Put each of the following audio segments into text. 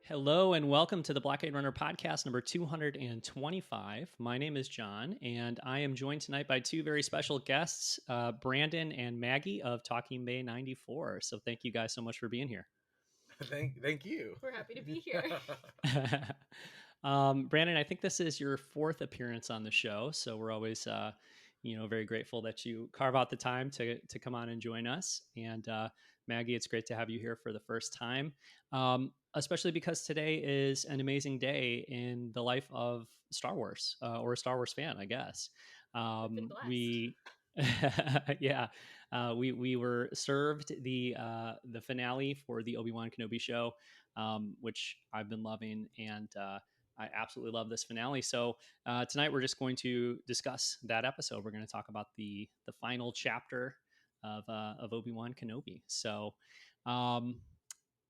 Hello and welcome to the Blockade Runner podcast number 225. My name is John, and I am joined tonight by two very special guests, Brandon and Maggie of Talking Bay 94. So thank you guys so much for being here. Thank you. We're happy to be here. Brandon, I think this is your fourth appearance on the show, so we're always, very grateful that you carve out the time to come on and join us. And Maggie, it's great to have you here for the first time, especially because today is an amazing day in the life of Star Wars or a Star Wars fan, I guess. We. Yeah, we were served the finale for the Obi-Wan Kenobi show, which I've been loving, and I absolutely love this finale. So tonight we're just going to discuss that episode. We're going to talk about the final chapter of Obi-Wan Kenobi. So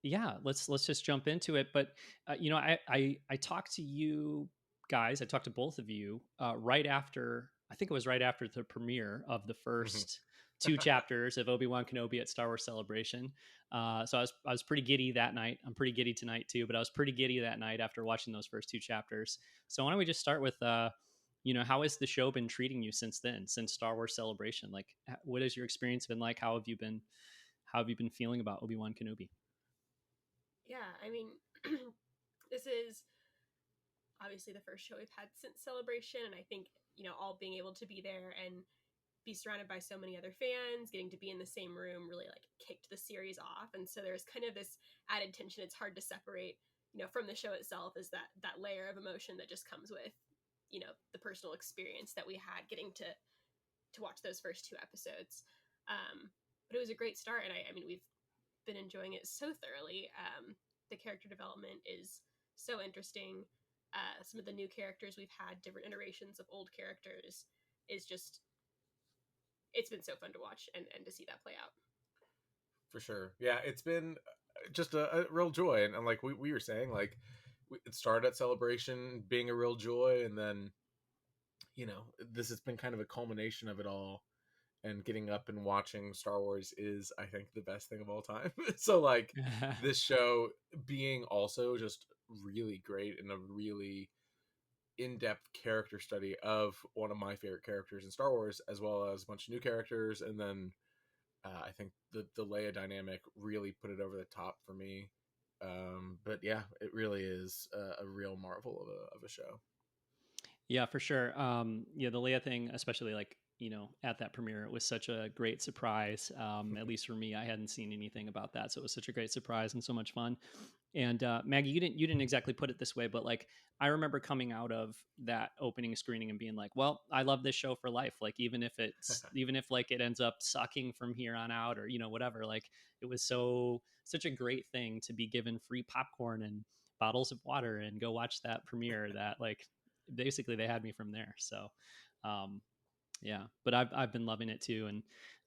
yeah, let's just jump into it. But I talked to you guys. I talked to both of you right after. I think it was right after the premiere of the first two chapters of Obi-Wan Kenobi at Star Wars Celebration. So I was pretty giddy that night. I'm pretty giddy tonight too, but I was pretty giddy that night after watching those first two chapters. So why don't we just start with, how has the show been treating you since then, since Star Wars Celebration? Like, what has your experience been like? How have you been feeling about Obi-Wan Kenobi? Yeah, I mean, this is obviously the first show we've had since Celebration, and I think, all being able to be there and be surrounded by so many other fans, getting to be in the same room really like kicked the series off. And so there's kind of this added tension. It's hard to separate, from the show itself, is that layer of emotion that just comes with, the personal experience that we had getting to watch those first two episodes. But it was a great start, and I mean, we've been enjoying it so thoroughly. The character development is so interesting. Some of the new characters we've had, different iterations of old characters, is just, it's been so fun to watch and to see that play out. For sure. Yeah, it's been just a real joy. And like we were saying, like it started at Celebration being a real joy. And then, this has been kind of a culmination of it all. And getting up and watching Star Wars is, I think, the best thing of all time. So like this show being also just really great and a really in-depth character study of one of my favorite characters in Star Wars, as well as a bunch of new characters. And then I think the Leia dynamic really put it over the top for me. But yeah, it really is a real marvel of a show. Yeah, for sure. The Leia thing, especially like, at that premiere, it was such a great surprise. At least for me, I hadn't seen anything about that. So it was such a great surprise and so much fun. And Maggie, you didn't exactly put it this way, but like I remember coming out of that opening screening and being like, well, I love this show for life. Like even if like it ends up sucking from here on out or, whatever, like it was such a great thing to be given free popcorn and bottles of water and go watch that premiere that like basically they had me from there. So yeah, but I've been loving it too.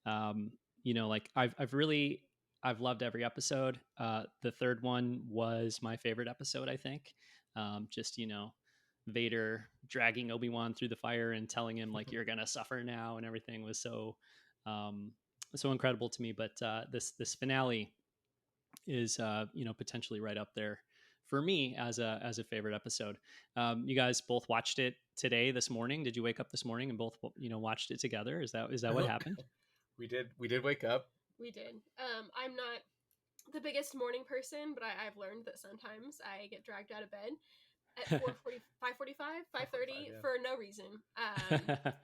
And like I've loved every episode. The third one was my favorite episode, I think. Just, Vader dragging Obi-Wan through the fire and telling him like, you're going to suffer now. And everything was so incredible to me. But this finale is, potentially right up there for me as a favorite episode. You guys both watched it today, this morning. Did you wake up this morning and both, watched it together? Is that what happened? We did wake up. We did. I'm not the biggest morning person, but I've learned that sometimes I get dragged out of bed at 5:45, 5:30 yeah. for no reason.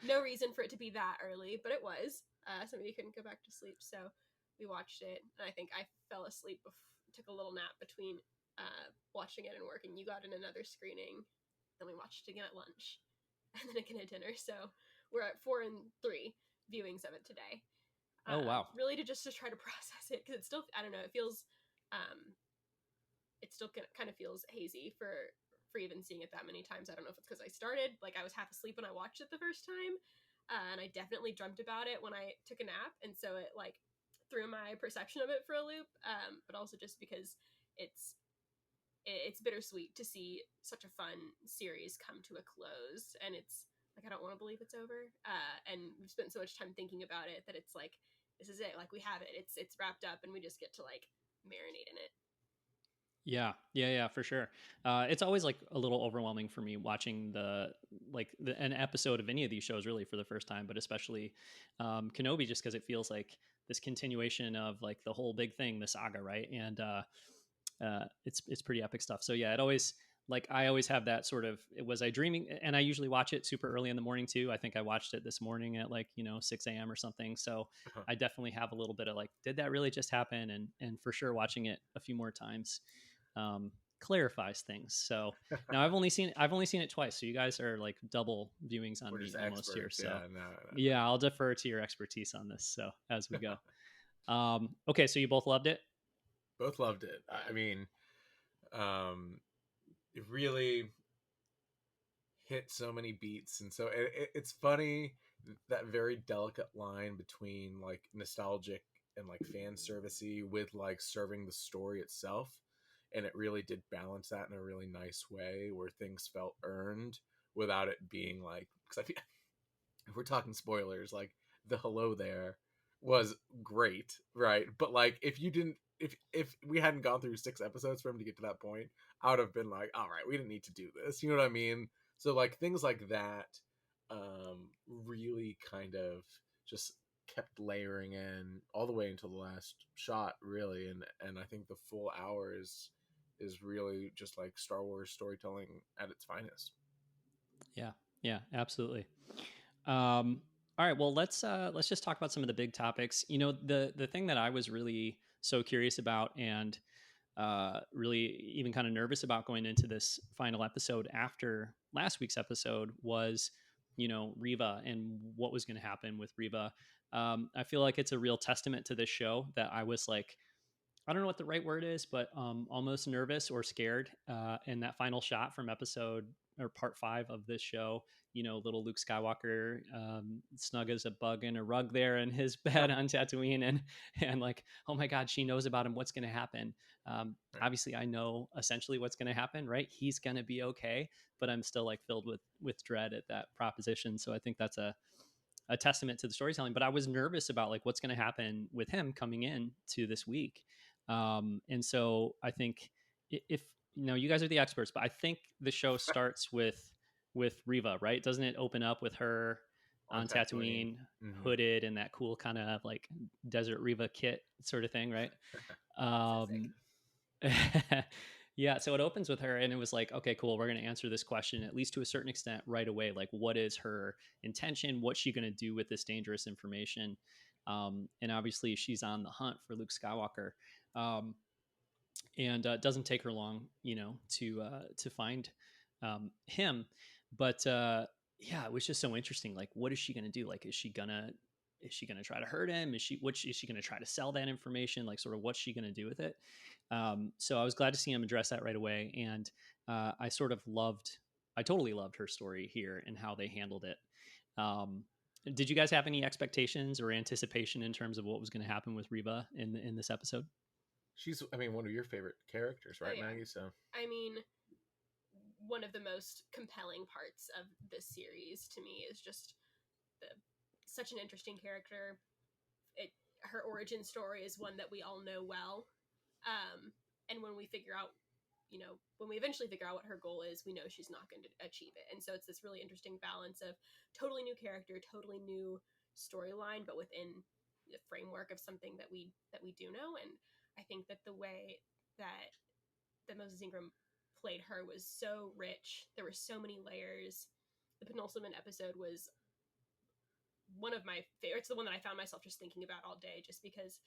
No reason for it to be that early, but it was. Somebody couldn't go back to sleep, so we watched it. And I think I fell asleep, took a little nap between watching it and working. You got in another screening, then we watched it again at lunch, and then again at dinner. So we're at 4 and 3 viewings of it today. Oh wow! Really to try to process it, because it's still, I don't know, it feels, it still kind of feels hazy for even seeing it that many times. I don't know if it's because I started, like I was half asleep when I watched it the first time, and I definitely dreamt about it when I took a nap, and so it like threw my perception of it for a loop. But also just because it's bittersweet to see such a fun series come to a close, and it's like I don't want to believe it's over. And we've spent so much time thinking about it that it's like, this is it. Like we have it. It's wrapped up, and we just get to like marinate in it. Yeah, for sure. It's always like a little overwhelming for me watching an episode of any of these shows really for the first time, but especially Kenobi, just because it feels like this continuation of like the whole big thing, the saga, right? And it's pretty epic stuff. So yeah, it always like I always have that sort of was I dreaming, and I usually watch it super early in the morning too. I think I watched it this morning at like 6 a.m. or something. So Uh-huh. I definitely have a little bit of like, did that really just happen? And for sure, watching it a few more times um, clarifies things. So now I've only seen it twice. So you guys are like double viewings on We're me just almost here. experts. So Yeah, no. yeah, I'll defer to your expertise on this. So as we go, okay. So you both loved it. Both loved it. I mean, it really hit so many beats, and so it's funny that very delicate line between like nostalgic and like fan servicey with like serving the story itself, and it really did balance that in a really nice way where things felt earned without it being like, because I feel if we're talking spoilers, like the hello there was great, right? But like if you didn't, if we hadn't gone through 6 episodes for him to get to that point, I would have been like, all right, we didn't need to do this. You know what I mean? So like things like that really kind of just kept layering in all the way until the last shot, really. And I think the full hour is really just like Star Wars storytelling at its finest. Yeah, absolutely. All right, well let's just talk about some of the big topics. The thing that I was really so curious about and really even kind of nervous about going into this final episode after last week's episode was, Riva and what was going to happen with Riva. I feel like it's a real testament to this show that I was like, I don't know what the right word is, but almost nervous or scared in that final shot from episode or part 5 of this show. Little Luke Skywalker snug as a bug in a rug there in his bed on Tatooine, and like, oh my God, she knows about him. What's going to happen? Right. Obviously, I know essentially what's going to happen, right? He's going to be okay, but I'm still like filled with dread at that proposition. So I think that's a testament to the storytelling. But I was nervous about like what's going to happen with him coming in to this week. And so I think if you guys are the experts, but I think the show starts with Riva, right? Doesn't it open up with her On on Tatooine. Tatooine, Mm-hmm. hooded in that cool kind of like desert Riva kit sort of thing, right? So sick. Um, yeah, so it opens with her, and it was like, okay, cool. We're going to answer this question, at least to a certain extent, right away. Like, what is her intention? What's she going to do with this dangerous information? And obviously, she's on the hunt for Luke Skywalker. And it doesn't take her long, to find him. But yeah, it was just so interesting. Like, what is she going to do? Like, is she gonna try to hurt him? Is she gonna try to sell that information? Like, sort of, what's she gonna do with it? So I was glad to see him address that right away, and I totally loved her story here and how they handled it. Um, did you guys have any expectations or anticipation in terms of what was going to happen with Reba in this episode? She's, I mean, one of your favorite characters, right, Oh, yeah. Maggie? So I mean, one of the most compelling parts of this series to me is just such an interesting character. Her origin story is one that we all know well, and when we figure out, when we eventually figure out what her goal is, we know she's not going to achieve it. And so it's this really interesting balance of totally new character, totally new storyline, but within the framework of something that we do know. And I think that the way that Moses Ingram played her was so rich. There were so many layers. The penultimate episode was one of my favorites, the one that I found myself just thinking about all day, just because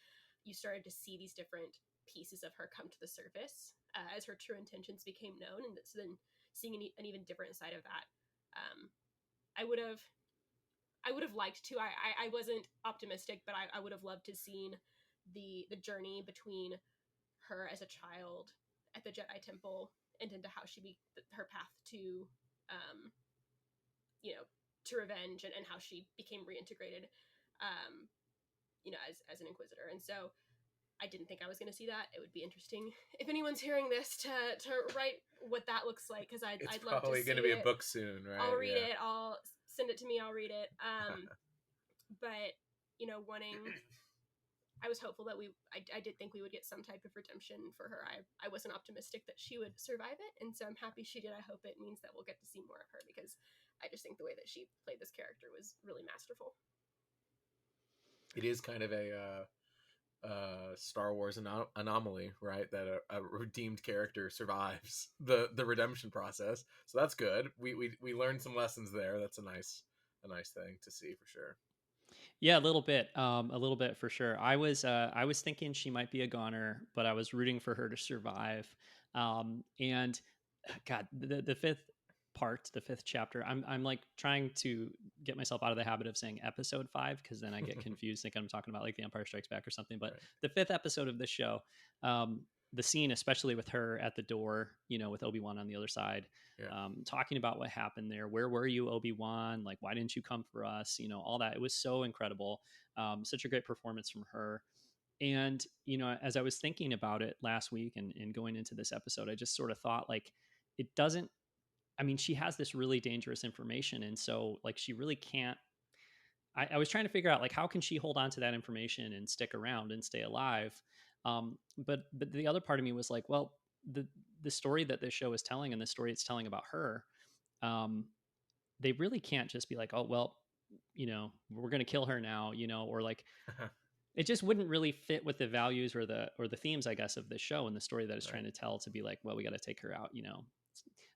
you started to see these different pieces of her come to the surface as her true intentions became known. And so then seeing an even different side of that, I would have liked to. I wasn't optimistic, but I would have loved to seen the journey between her as a child at the Jedi Temple and into how her path to to revenge, and how she became reintegrated as an Inquisitor. And so I didn't think I was going to see that. It would be interesting if anyone's hearing this to write what that looks like, because I'd love to see it. It's probably going to be a book soon, right? I'll read it. I'll send it to me. I'll read it. But wanting I was hopeful that I did think we would get some type of redemption for her. I wasn't optimistic that she would survive it, and so I'm happy she did. I hope it means that we'll get to see more of her, because I just think the way that she played this character was really masterful. It is kind of a Star Wars anomaly, right? That a redeemed character survives the redemption process, so that's good. We learned some lessons there. That's a nice thing to see for sure. Yeah, a little bit for sure. I was thinking she might be a goner, but I was rooting for her to survive. And God, the fifth part, the fifth chapter, I'm like trying to get myself out of the habit of saying episode 5, because then I get confused, thinking I'm talking about like The Empire Strikes Back or something. But Right. the fifth episode of this show, the scene, especially with her at the door, you know, with Obi-Wan on the other side, Yeah. talking about what happened there. Where were you, Obi-Wan? Like, why didn't you come for us? You know, all that. It was so incredible. Such a great performance from her. And, you know, as I was thinking about it last week and going into this episode, I just sort of thought, like, it doesn't, I mean, she has this really dangerous information. And so, like, she really can't. I was trying to figure out, like, how can she hold on to that information and stick around and stay alive? But the other part of me was like, well, the story that this show is telling and the story it's telling about her, um, they really can't just be like, oh, well, you know, we're going to kill her now, you know, or like, it just wouldn't really fit with the values or the themes, I guess, of this show and the story that it's Right. trying to tell, to be like, well, we got to take her out, you know.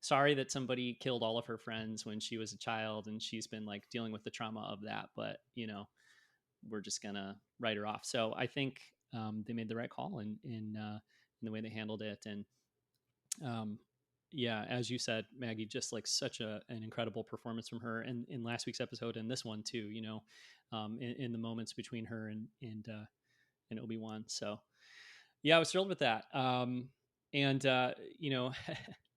Sorry that somebody killed all of her friends when she was a child and she's been like dealing with the trauma of that, but you know, we're just gonna write her off. So I think they made the right call in the way they handled it. And um, yeah, as you said, Maggie, just like such an incredible performance from her in last week's episode and this one too. You know, in the moments between her and Obi-Wan. So yeah, I was thrilled with that. And you know,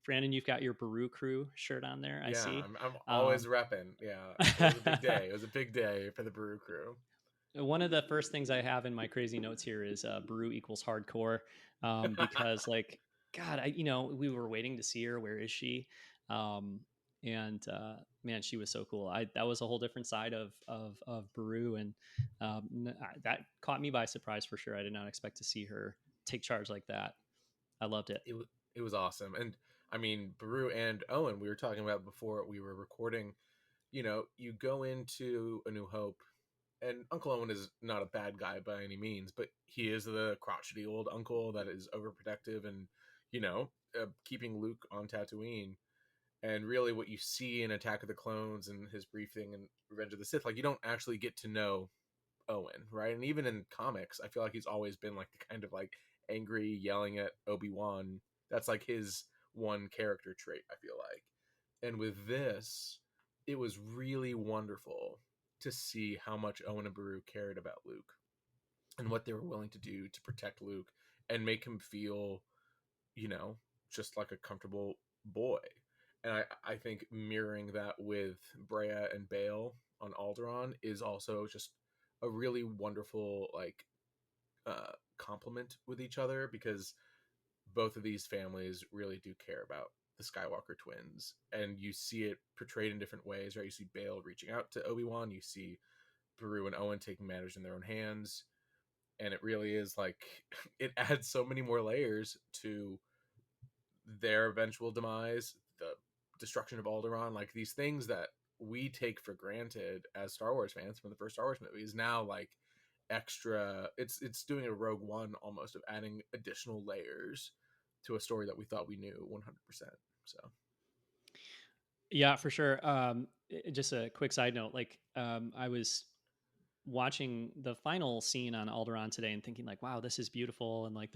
Brandon, you've got your Baru Crew shirt on there. I Yeah, see. I'm always repping. Yeah, it was a big day. It was a big day for the Baru Crew. One of the first things I have in my crazy notes here is Baru equals hardcore, because like, God, you know, we were waiting to see her. Where is she? Um, and man, she was so cool. That was a whole different side of Baru, and that caught me by surprise for sure. I did not expect to see her take charge like that. I loved it. It was awesome. And I mean, Baru and Owen, we were talking about before we were recording, you know, you go into A New Hope, and Uncle Owen is not a bad guy by any means, but he is the crotchety old uncle that is overprotective and, you know, keeping Luke on Tatooine. And really what you see in Attack of the Clones and his brief thing in Revenge of the Sith, like, you don't actually get to know Owen, right? And even in comics, I feel like he's always been like the kind of like angry, yelling at Obi-Wan. That's like his one character trait, I feel like. And with this, it was really wonderful to see how much Owen and Beru cared about Luke and what they were willing to do to protect Luke and make him feel, you know, just like a comfortable boy. And I think mirroring that with Brea and Bale on Alderaan is also just a really wonderful like complement with each other, because both of these families really do care about the Skywalker twins, and you see it portrayed in different ways, right? You see Bale reaching out to Obi-Wan, you see Beru and Owen taking matters in their own hands, and it really is like it adds so many more layers to their eventual demise, the destruction of Alderaan, like these things that we take for granted as Star Wars fans from the first Star Wars movies now like extra, it's doing a Rogue One almost, of adding additional layers to a story that we thought we knew 100%. So Yeah, for sure. Just a quick side note, like I was watching the final scene on Alderaan today and thinking like, wow, this is beautiful. And like,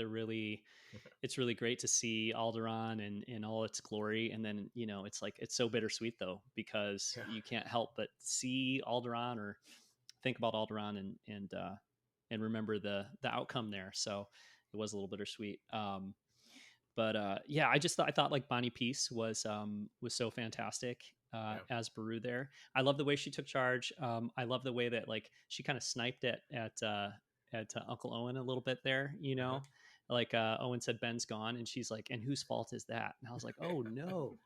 it's really great to see Alderaan in all its glory. And then, you know, it's like, it's so bittersweet though, because yeah, you can't help but see Alderaan or think about Alderaan and remember the outcome there. So it was a little bittersweet. But yeah, I thought like Bonnie Peace was so fantastic yeah. as Beru there. I love the way she took charge. I love the way that like she kind of sniped at Uncle Owen a little bit there. You Uh-huh. know, like Owen said, Ben's gone, and she's like, and whose fault is that? And I was like, oh no,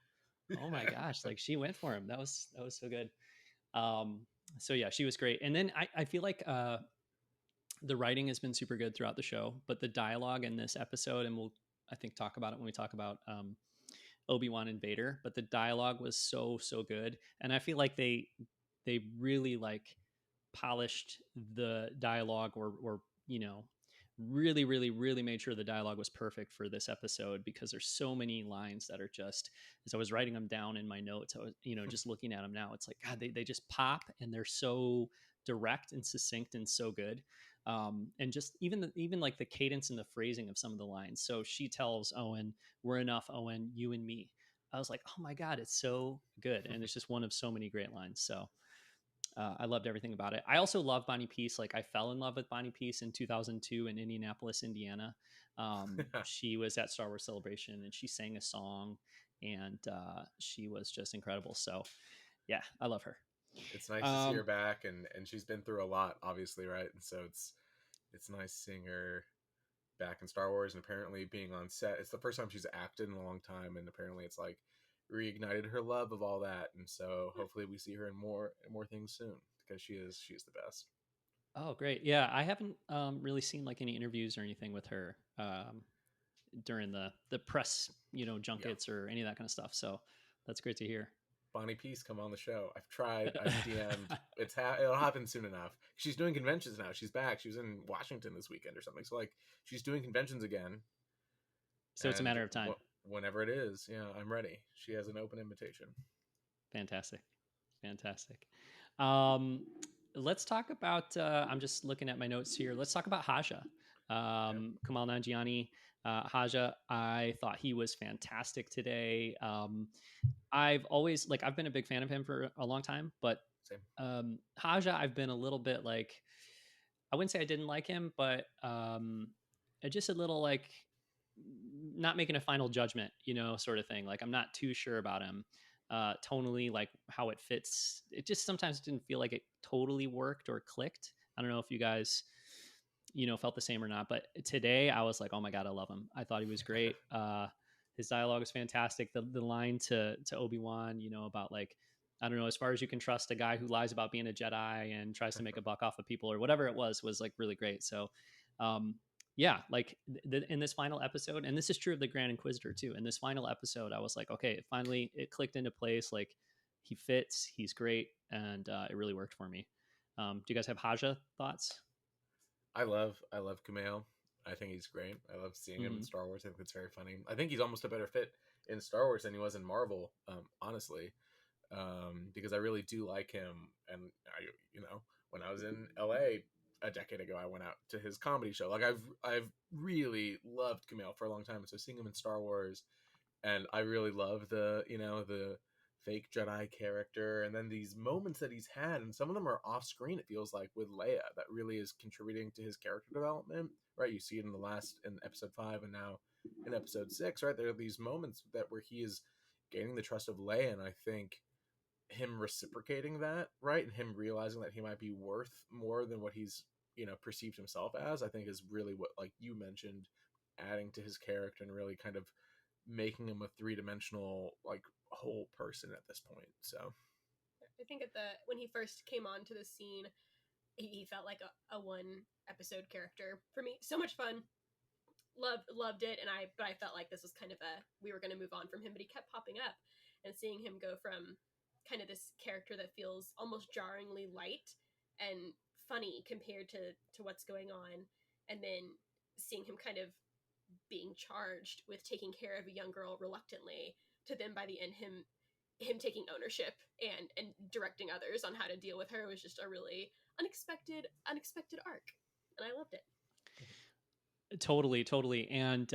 oh my gosh, like she went for him. That was so good. Um, so yeah, she was great. And then I feel like The writing has been super good throughout the show, but the dialogue in this episode, and we'll, I think, talk about it when we talk about Obi-Wan and Vader, but the dialogue was so good. And I feel like they really like polished the dialogue, or really made sure the dialogue was perfect for this episode, because there's so many lines that are just, as I was writing them down in my notes, I was, just looking at them now, it's like, God, they just pop, and they're so direct and succinct and so good. And just even like the cadence and the phrasing of some of the lines. So she tells Owen, "We're enough, Owen, you and me." I was like, oh my God, it's so good. And it's just one of so many great lines. So I loved everything about it. I also love Bonnie Peace. Like, I fell in love with Bonnie Peace in 2002 in Indianapolis, Indiana. She was at Star Wars Celebration, and she sang a song, and she was just incredible. So yeah, I love her. It's nice to see her back, and she's been through a lot, obviously, right? And so it's nice seeing her back in Star Wars, and apparently being on set. It's the first time she's acted in a long time, and apparently it's like reignited her love of all that. And so hopefully we see her in more things soon, because she's the best. Oh, great. Yeah, I haven't really seen like any interviews or anything with her during the press, junkets or any of that kind of stuff. So that's great to hear. Bonnie Peace, come on the show. I've tried. I've DM'd. It'll happen soon enough. She's doing conventions now. She's back. She was in Washington this weekend or something. So like, she's doing conventions again. So it's a matter of time. Whenever it is, yeah, I'm ready. She has an open invitation. Fantastic. Let's talk about. I'm just looking at my notes here. Let's talk about Haja. Kumail Nanjiani. Haja, I thought he was fantastic today. I've been a big fan of him for a long time, but Haja, I've been a little bit like, I wouldn't say I didn't like him, but just a little like not making a final judgment, sort of thing. Like, I'm not too sure about him tonally, like how it fits. It just sometimes didn't feel like it totally worked or clicked. I don't know if you guys felt the same or not, but today I was like, oh my God, I love him. I thought he was great. His dialogue is fantastic. The line to Obi-Wan, about like, I don't know, as far as you can trust a guy who lies about being a Jedi and tries to make a buck off of people or whatever it was like really great. So, yeah, like in this final episode, and this is true of the Grand Inquisitor too. In this final episode, I was like, okay, finally it clicked into place. Like, he fits, he's great, and it really worked for me. Do you guys have Haja thoughts? I love Kumail. I think he's great. I love seeing him in Star Wars. I think it's very funny. I think he's almost a better fit in Star Wars than he was in Marvel, honestly, because I really do like him. And when I was in LA a decade ago, I went out to his comedy show. Like, I've really loved Kumail for a long time. So seeing him in Star Wars, and I really love the fake Jedi character, and then these moments that he's had, and some of them are off screen, it feels like, with Leia, that really is contributing to his character development, right? You see it in episode 5 and now in episode 6, right? There are these moments where he is gaining the trust of Leia, and I think him reciprocating that, right, and him realizing that he might be worth more than what he's perceived himself as, I think is really what, like you mentioned, adding to his character and really kind of making him a three-dimensional, like, whole person at this point. So I think when he first came onto the scene, he felt like a one episode character for me. So much fun, loved it, but I felt like this was kind of we were going to move on from him, but he kept popping up, and seeing him go from kind of this character that feels almost jarringly light and funny compared to what's going on, and then seeing him kind of being charged with taking care of a young girl reluctantly, to then by the end him taking ownership and directing others on how to deal with her, was just a really unexpected arc, and I loved it. Totally. And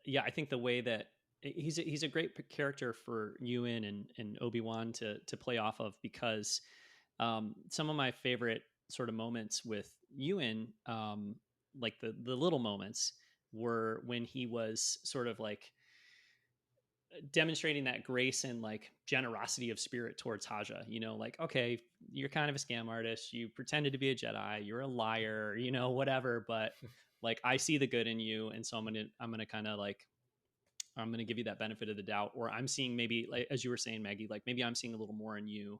yeah, I think the way that he's a great character for Ewan and Obi-Wan to play off of, because some of my favorite sort of moments with Ewan, like the little moments, were when he was sort of like demonstrating that grace and like generosity of spirit towards Haja. Like, okay, you're kind of a scam artist, you pretended to be a Jedi, you're a liar, whatever, but like, I see the good in you, and so I'm gonna kind of like, I'm gonna give you that benefit of the doubt, or I'm seeing, maybe, like as you were saying, Maggie, like maybe I'm seeing a little more in you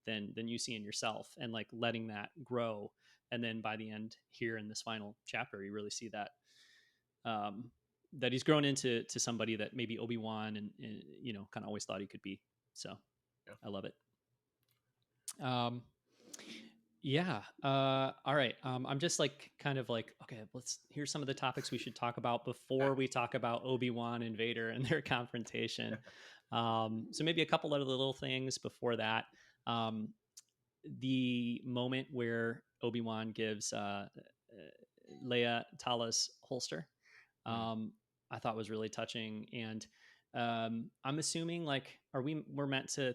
than you see in yourself, and like letting that grow And then by the end here in this final chapter, you really see that that he's grown into somebody that maybe Obi-Wan and kind of always thought he could be. So Yeah. I love it. Yeah. All right. I'm just like kind of like, okay, here's some of the topics we should talk about before we talk about Obi-Wan and Vader and their confrontation. So maybe a couple of little things before that. The moment where Obi-Wan gives Leia Tala's holster, I thought was really touching. And I'm assuming like, we're meant to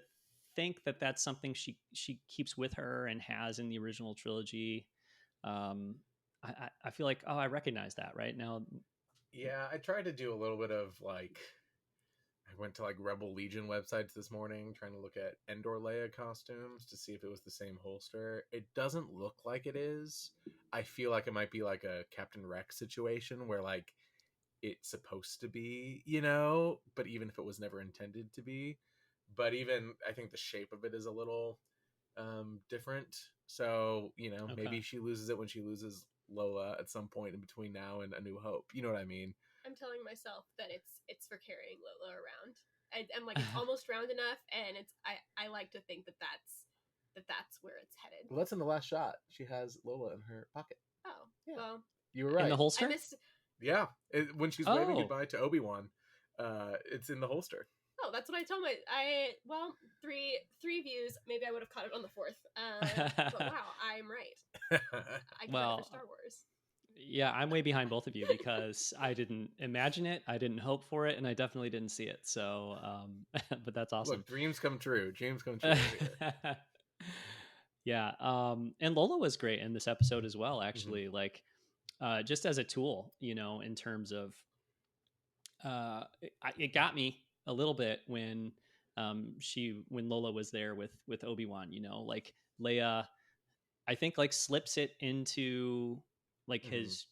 think that that's something she keeps with her and has in the original trilogy. I feel like, I recognize that right now. Yeah, I tried to do a little bit of like, I went to like Rebel Legion websites this morning trying to look at Endor Leia costumes to see if it was the same holster. It doesn't look like it is. I feel like it might be like a Captain Rex situation where like it's supposed to be, but even if it was never intended to be. But even I think the shape of it is a little different. So, maybe she loses it when she loses Lola at some point in between now and A New Hope. You know what I mean? I'm telling myself that it's for carrying Lola around. I'm like, it's almost round enough, and I like to think that's where it's headed. Well, that's in the last shot. She has Lola in her pocket. Oh, yeah. Well, you were right. In the holster? I missed. Yeah, when she's waving goodbye to Obi-Wan, it's in the holster. Oh, that's what I told three views. Maybe I would have caught it on the fourth. But wow, I'm right. I caught it for Star Wars. Yeah, I'm way behind both of you because I didn't imagine it, I didn't hope for it, and I definitely didn't see it. So, but that's awesome. Look, dreams come true. Dreams come true. Yeah, and Lola was great in this episode as well. Actually, like, just as a tool, in terms of, it got me a little bit when Lola was there with Obi-Wan. Like Leia, I think like slips it into like his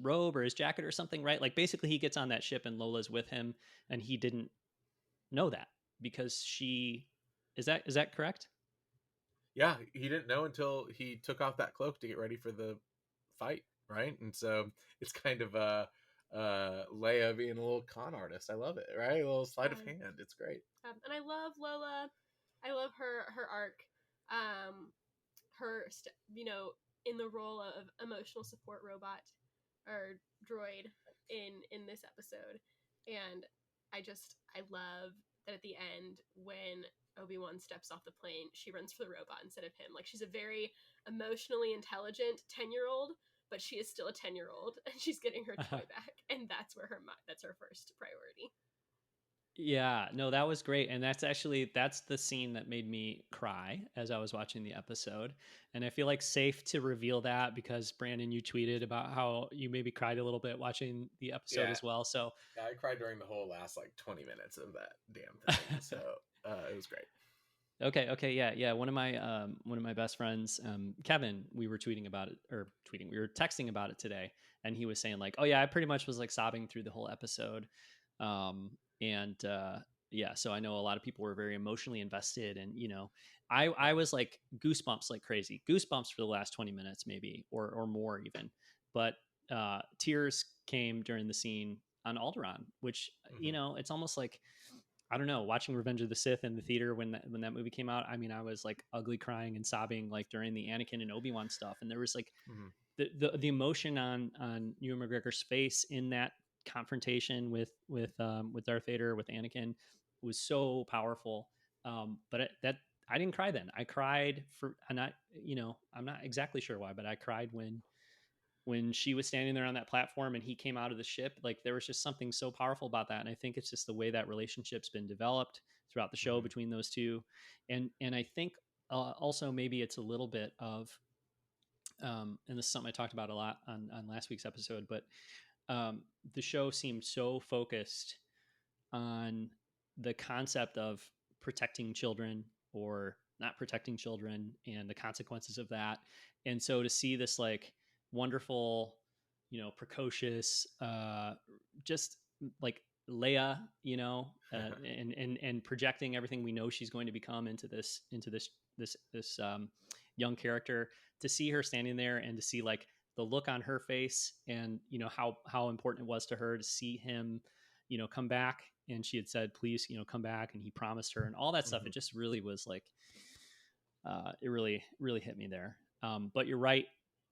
robe or his jacket or something, right? Like basically he gets on that ship and Lola's with him, and he didn't know that because is that correct? Yeah, he didn't know until he took off that cloak to get ready for the fight, right? And so it's kind of Leia being a little con artist. I love it, right? A little sleight of hand. It's great. And I love Lola. I love her arc. Her in the role of emotional support robot or droid in this episode, and I love that at the end when Obi-Wan steps off the plane, she runs for the robot instead of him. Like, she's a very emotionally intelligent 10-year-old, but she is still a 10-year-old, and she's getting her toy back, and that's her first priority. Yeah, no, that was great. And that's the scene that made me cry as I was watching the episode. And I feel like safe to reveal that because Brandon, you tweeted about how you maybe cried a little bit watching the episode as well. So yeah, I cried during the whole last like 20 minutes of that damn thing. So it was great. Okay. Yeah. One of my best friends, Kevin, we were we were texting about it today. And he was saying like, oh yeah, I pretty much was like sobbing through the whole episode. So I know a lot of people were very emotionally invested, and I was like goosebumps like crazy, goosebumps for the last 20 minutes maybe or more even, but tears came during the scene on Alderaan, which it's almost like, I don't know, watching Revenge of the Sith in the theater when that movie came out. I mean, I was like ugly crying and sobbing like during the Anakin and Obi-Wan stuff, and there was like the emotion on Ewan McGregor's face in that confrontation with Darth Vader, with Anakin, was so powerful. But I didn't cry then. I cried I'm not exactly sure why, but I cried when she was standing there on that platform and he came out of the ship. Like, there was just something so powerful about that. And I think it's just the way that relationship's been developed throughout the show between those two. And I think also maybe it's a little bit of, and this is something I talked about a lot on last week's episode, but the show seemed so focused on the concept of protecting children or not protecting children and the consequences of that. And so to see this like wonderful, precocious, just like Leia, and projecting everything we know she's going to become into this young character, to see her standing there and to see like the look on her face, and how important it was to her to see him come back. And she had said, please, come back, and he promised her and all that stuff. Mhm. It just really was like, it really hit me there. But you're right,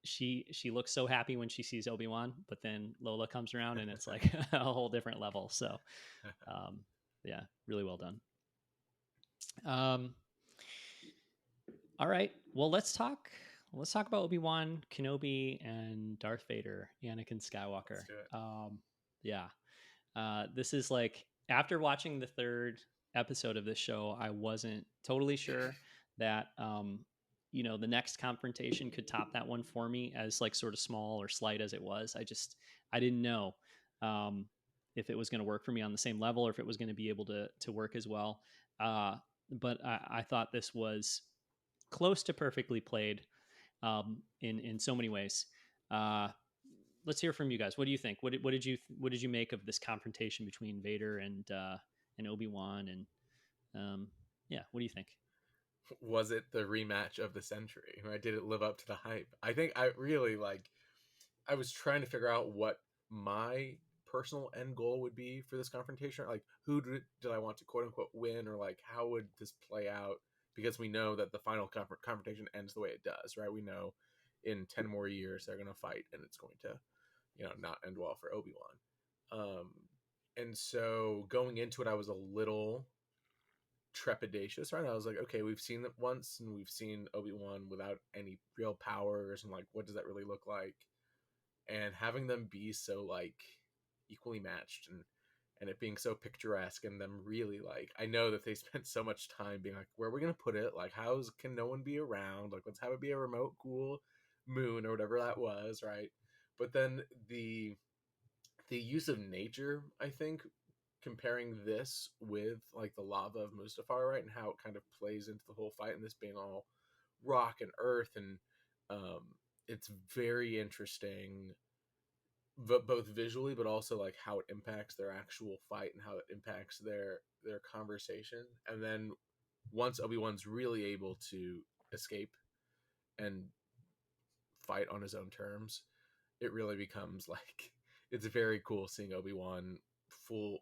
she looks so happy when she sees Obi-Wan, but then Lola comes around and it's like a whole different level. So um, yeah, really well done. um, all right, well, let's talk about Obi-Wan Kenobi and Darth Vader, Anakin Skywalker. Let's do it. Yeah, this is like, after watching the third episode of this show, I wasn't totally sure that the next confrontation could top that one for me, as like sort of small or slight as it was. I didn't know um, if it was going to work for me on the same level, or if it was going to be able to work as well. But I thought this was close to perfectly played in so many ways. Uh, let's hear from you guys. What do you think? What did you make of this confrontation between Vader and Obi-Wan? And yeah, what do you think? Was it the rematch of the century? Right? Did it live up to the hype? I think I really like. I was trying to figure out what my personal end goal would be for this confrontation. Like, who did I want to quote unquote win, or like how would this play out? Because we know that the final confrontation ends the way it does, right? We know in 10 more years they're going to fight, and it's going to, not end well for Obi-Wan. And so going into it, I was a little trepidatious, right? I was like, okay, we've seen it once, and we've seen Obi-Wan without any real powers, and like, what does that really look like? And having them be so like equally matched, and it being so picturesque, and them really like, I know that they spent so much time being like, where are we gonna put it? Like, can no one be around? Like, let's have it be a remote, cool moon or whatever that was, right? But then the use of nature, I think, comparing this with like the lava of Mustafar, right, and how it kind of plays into the whole fight, and this being all rock and earth, and um, it's very interesting, but both visually, but also like how it impacts their actual fight and how it impacts their conversation. And then once Obi-Wan's really able to escape and fight on his own terms, it really becomes like, it's very cool seeing Obi-Wan full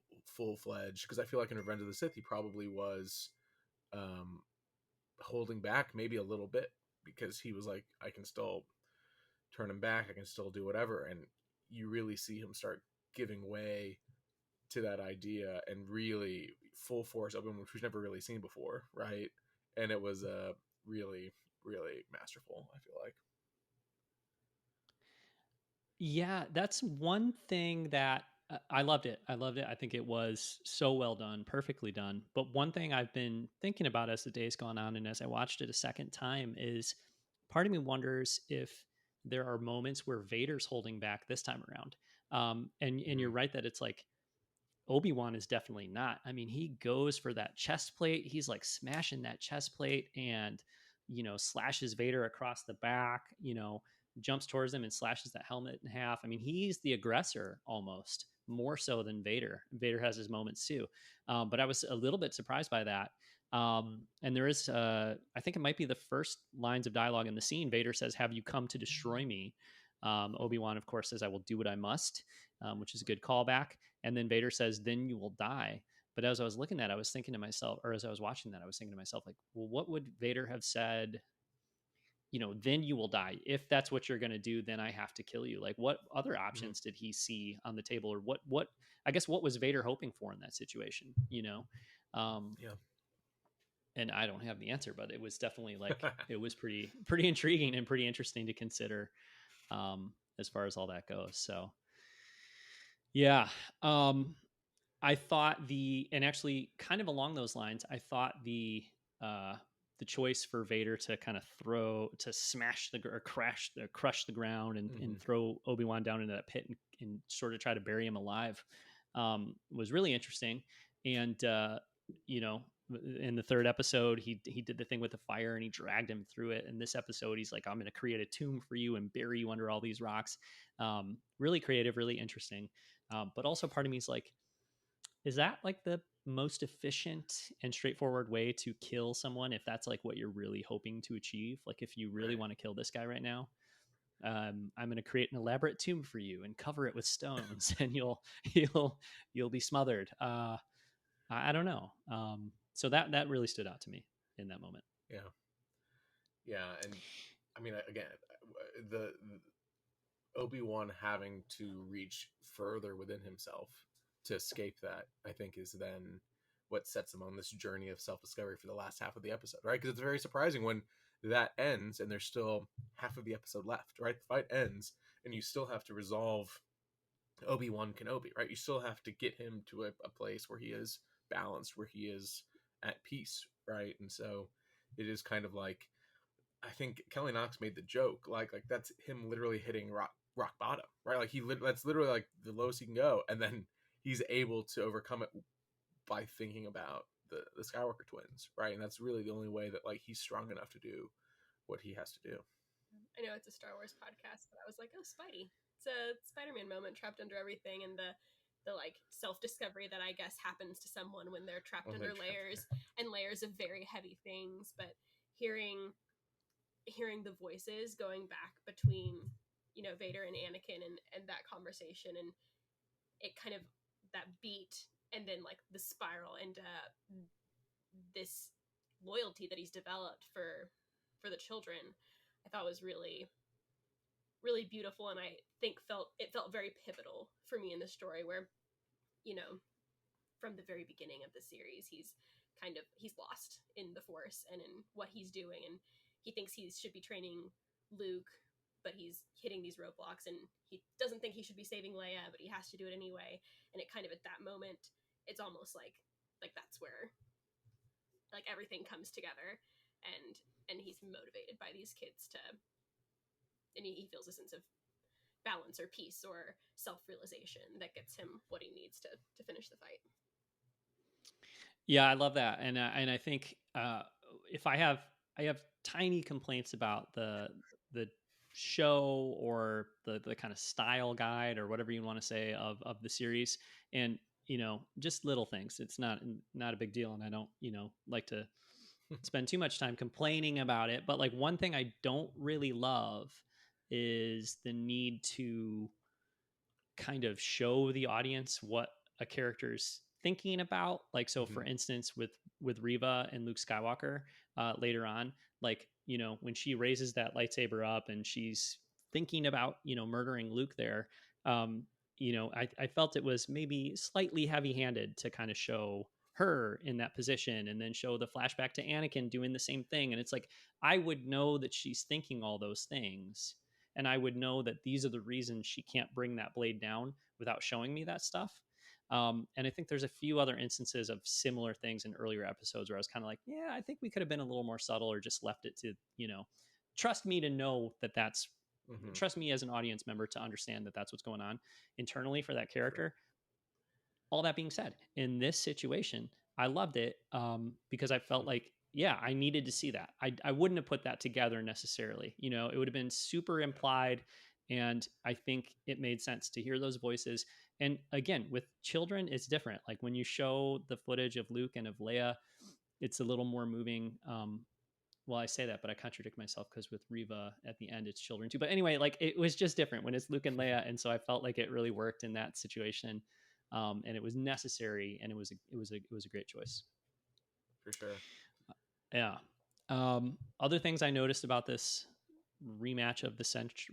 fledged, because I feel like in Revenge of the Sith he probably was um holding back maybe a little bit, because he was like, I can still turn him back, I can still do whatever. And you really see him start giving way to that idea, and really full force Obi-Wan, which we've never really seen before, right? And it was really really masterful, I feel like. Yeah, that's one thing that I loved it. I loved it. I think it was so well done, perfectly done. But one thing I've been thinking about as the day's gone on and as I watched it a second time is, part of me wonders if there are moments where Vader's holding back this time around. And you're Mm. right that it's like Obi-Wan is definitely not. I mean, he goes for that chest plate. He's like smashing that chest plate and, slashes Vader across the back, jumps towards him and slashes that helmet in half. I mean, he's the aggressor almost more so than Vader. Vader has his moments too. But I was a little bit surprised by that. And there is, I think it might be the first lines of dialogue in the scene. Vader says, "Have you come to destroy me?" Obi-Wan, of course, says, "I will do what I must," which is a good callback. And then Vader says, "Then you will die." But as I was looking at it, I was thinking to myself, or as I was watching that, I was thinking to myself, like, well, what would Vader have said? Then you will die. If that's what you're going to do, then I have to kill you. Like, what other Mhm. options did he see on the table? Or I guess, what was Vader hoping for in that situation? Um, Yeah. and I don't have the answer, but it was definitely like, it was pretty intriguing and pretty interesting to consider as far as all that goes. So yeah. I thought and actually kind of along those lines, I thought uh, the choice for Vader to kind of smash or crush the ground and Mhm. throw Obi-Wan down into that pit and sort of try to bury him alive was really interesting. And, you know, in the third episode, he did the thing with the fire and he dragged him through it. In this episode, he's like, "I'm going to create a tomb for you and bury you under all these rocks." Really creative, really interesting. But also part of me is like, is that like the most efficient and straightforward way to kill someone if that's like what you're really hoping to achieve? Like if you really Right. want to kill this guy right now, I'm going to create an elaborate tomb for you and cover it with stones, and you'll be smothered. I don't know. So that really stood out to me in that moment. Yeah. Yeah, and I mean, again, the Obi-Wan having to reach further within himself to escape that, I think, is then what sets him on this journey of self-discovery for the last half of the episode, right? Because it's very surprising when that ends and there's still half of the episode left, right? The fight ends and you still have to resolve Obi-Wan Kenobi, right? You still have to get him to a place where he is balanced, where he is at peace, right? And so it is kind of like, I think Kelly Knox made the joke, like that's him literally hitting rock bottom, right? Like that's literally like the lowest he can go, and then he's able to overcome it by thinking about the Skywalker twins, right? And that's really the only way that like he's strong enough to do what he has to do. I know it's a Star Wars podcast, but I was like, oh, Spidey. It's a Spider-Man moment trapped under everything, and the like self-discovery that I guess happens to someone when they're trapped under layers and layers of very heavy things. But hearing the voices going back between, you know, Vader and Anakin, and that conversation, and it kind of that beat, and then like the spiral into this loyalty that he's developed for the children, I thought was really, really beautiful. And I think it felt very pivotal for me in the story, where, you know, from the very beginning of the series, he's lost in the Force and in what he's doing, and he thinks he should be training Luke, but he's hitting these roadblocks, and he doesn't think he should be saving Leia, but he has to do it anyway. And it kind of, at that moment, it's almost like that's where like everything comes together, and he's motivated by these kids to, and he feels a sense of balance or peace or self-realization that gets him what he needs to finish the fight. Yeah, I love that, and I think if I have tiny complaints about the show or the kind of style guide or whatever you want to say of the series, and you know, just little things. It's not a big deal, and I don't, you know, like to spend too much time complaining about it. But like one thing I don't really love is the need to kind of show the audience what a character's thinking about. Like, so for instance, with Reva and Luke Skywalker later on, like, you know, when she raises that lightsaber up and she's thinking about, you know, murdering Luke there, you know, I felt it was maybe slightly heavy-handed to kind of show her in that position and then show the flashback to Anakin doing the same thing. And it's like, I would know that she's thinking all those things, and I would know that these are the reasons she can't bring that blade down without showing me that stuff. And I think there's a few other instances of similar things in earlier episodes where I was kind of like, yeah, I think we could have been a little more subtle, or just left it to, you know, trust me to know that that's, trust me as an audience member to understand that that's what's going on internally for that character. All that being said, in this situation, I loved it because I felt like, yeah, I needed to see that. I wouldn't have put that together necessarily. You know, it would have been super implied. And I think it made sense to hear those voices. And again, with children, it's different. Like when you show the footage of Luke and of Leia, it's a little more moving. Well, I say that, but I contradict myself because with Reva at the end, it's children too. But anyway, like it was just different when it's Luke and Leia. And so I felt like it really worked in that situation. And it was necessary, and it was a great choice. For sure. Yeah. Other things I noticed about this rematch of the century,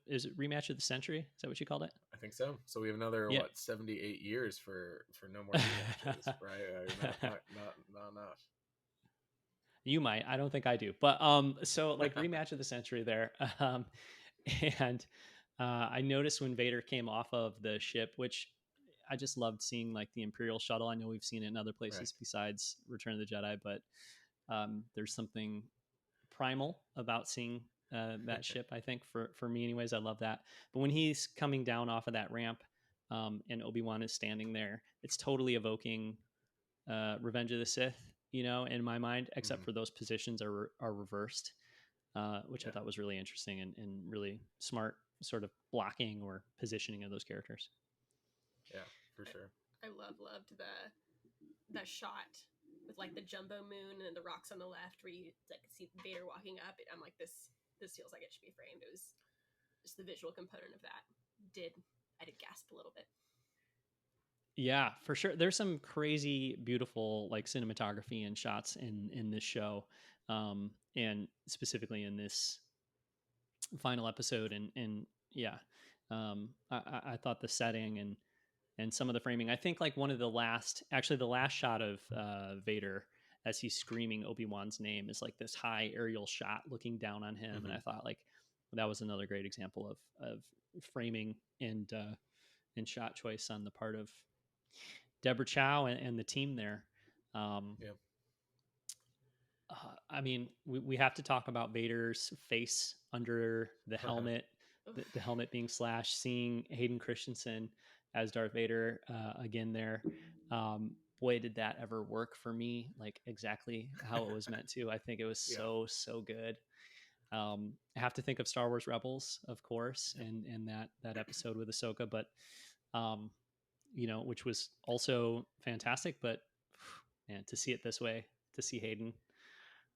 is it rematch of the century? Is that what you called it? I think so. So we have another 78 years for no more rematches, right? Not enough. You might. I don't think I do. But so like rematch of the century there. And I noticed when Vader came off of the ship, which I just loved seeing, like the Imperial shuttle. I know we've seen it in other places besides Return of the Jedi, but there's something primal about seeing that ship. I think for me, anyways, I love that. But when he's coming down off of that ramp, and Obi-Wan is standing there, it's totally evoking Revenge of the Sith, you know, in my mind. Except for those positions are reversed, which I thought was really interesting and really smart sort of blocking or positioning of those characters. Yeah, for sure. I I loved the shot with like the jumbo moon and the rocks on the left where you like see Vader walking up. I'm like, this feels like it should be framed. It was just the visual component of that. I did gasp a little bit. Yeah, for sure. There's some crazy, beautiful like cinematography and shots in this show, and specifically in this final episode. And yeah, I thought the setting and some of the framing. I think like one of the last shot of Vader as he's screaming Obi-Wan's name is like this high aerial shot looking down on him, and I thought like that was another great example of framing and shot choice on the part of Deborah Chow and the team there. I mean, we have to talk about Vader's face under the helmet, the helmet being slashed, seeing Hayden Christensen as Darth Vader again there. Boy, did that ever work for me, like exactly how it was meant to. I think it was so good. I have to think of Star Wars Rebels, of course, and that episode with Ahsoka, but which was also fantastic. But man, to see it this way, to see Hayden,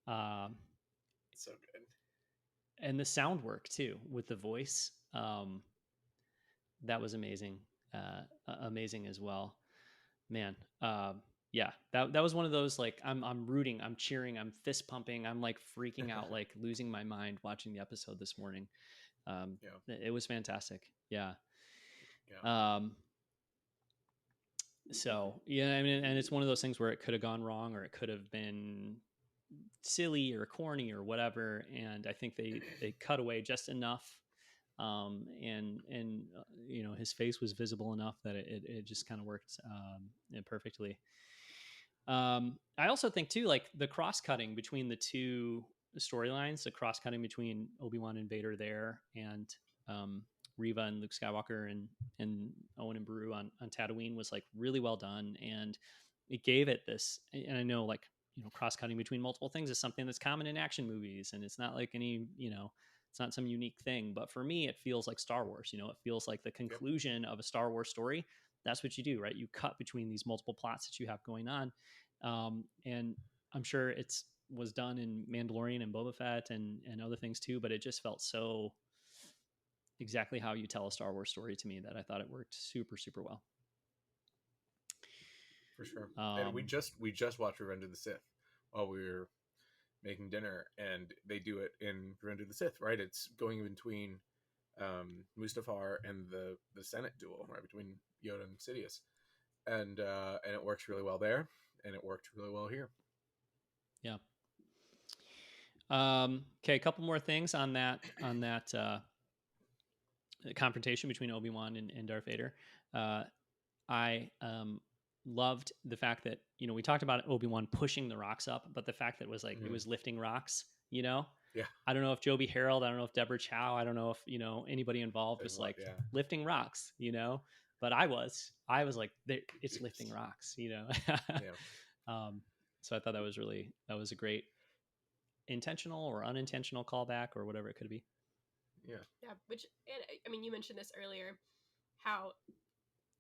so good, and the sound work too with the voice, that was amazing, amazing as well, man. Yeah, that was one of those like I'm rooting, I'm cheering, I'm fist pumping, I'm like freaking out, like losing my mind watching the episode this morning. It was fantastic. Yeah. So yeah, I mean, and it's one of those things where it could have gone wrong, or it could have been silly or corny or whatever. And I think they cut away just enough, and his face was visible enough that it just kind of worked perfectly. I also think too, like the cross cutting between the two storylines, the cross cutting between Obi-Wan and Vader there, and Reva and Luke Skywalker and Owen and Beru on Tatooine was like really well done, and it gave it this. And I know like cross cutting between multiple things is something that's common in action movies, and it's not like any it's not some unique thing. But for me, it feels like Star Wars. It feels like the conclusion of a Star Wars story. That's what you do, right? You cut between these multiple plots that you have going on, and I'm sure it's was done in Mandalorian and Boba Fett and other things too. But it just felt so exactly how you tell a Star Wars story to me that I thought it worked super, super well. For sure. And we just watched Revenge of the Sith while we were making dinner, and they do it in Revenge of the Sith, right? It's going between Mustafar and the Senate duel, right, between Yoda and Sidious, and it works really well there, and it worked really well here. Yeah. Okay, a couple more things on that confrontation between Obi-Wan and Darth Vader. I loved the fact that we talked about Obi-Wan pushing the rocks up, but the fact that it was like it was lifting rocks. Yeah. I don't know if Joby Harold, I don't know if Deborah Chow, I don't know if anybody involved was like lifting rocks. But I was like, it's lifting rocks. So I thought that was a great intentional or unintentional callback or whatever it could be. Yeah. Which, and I mean, you mentioned this earlier, how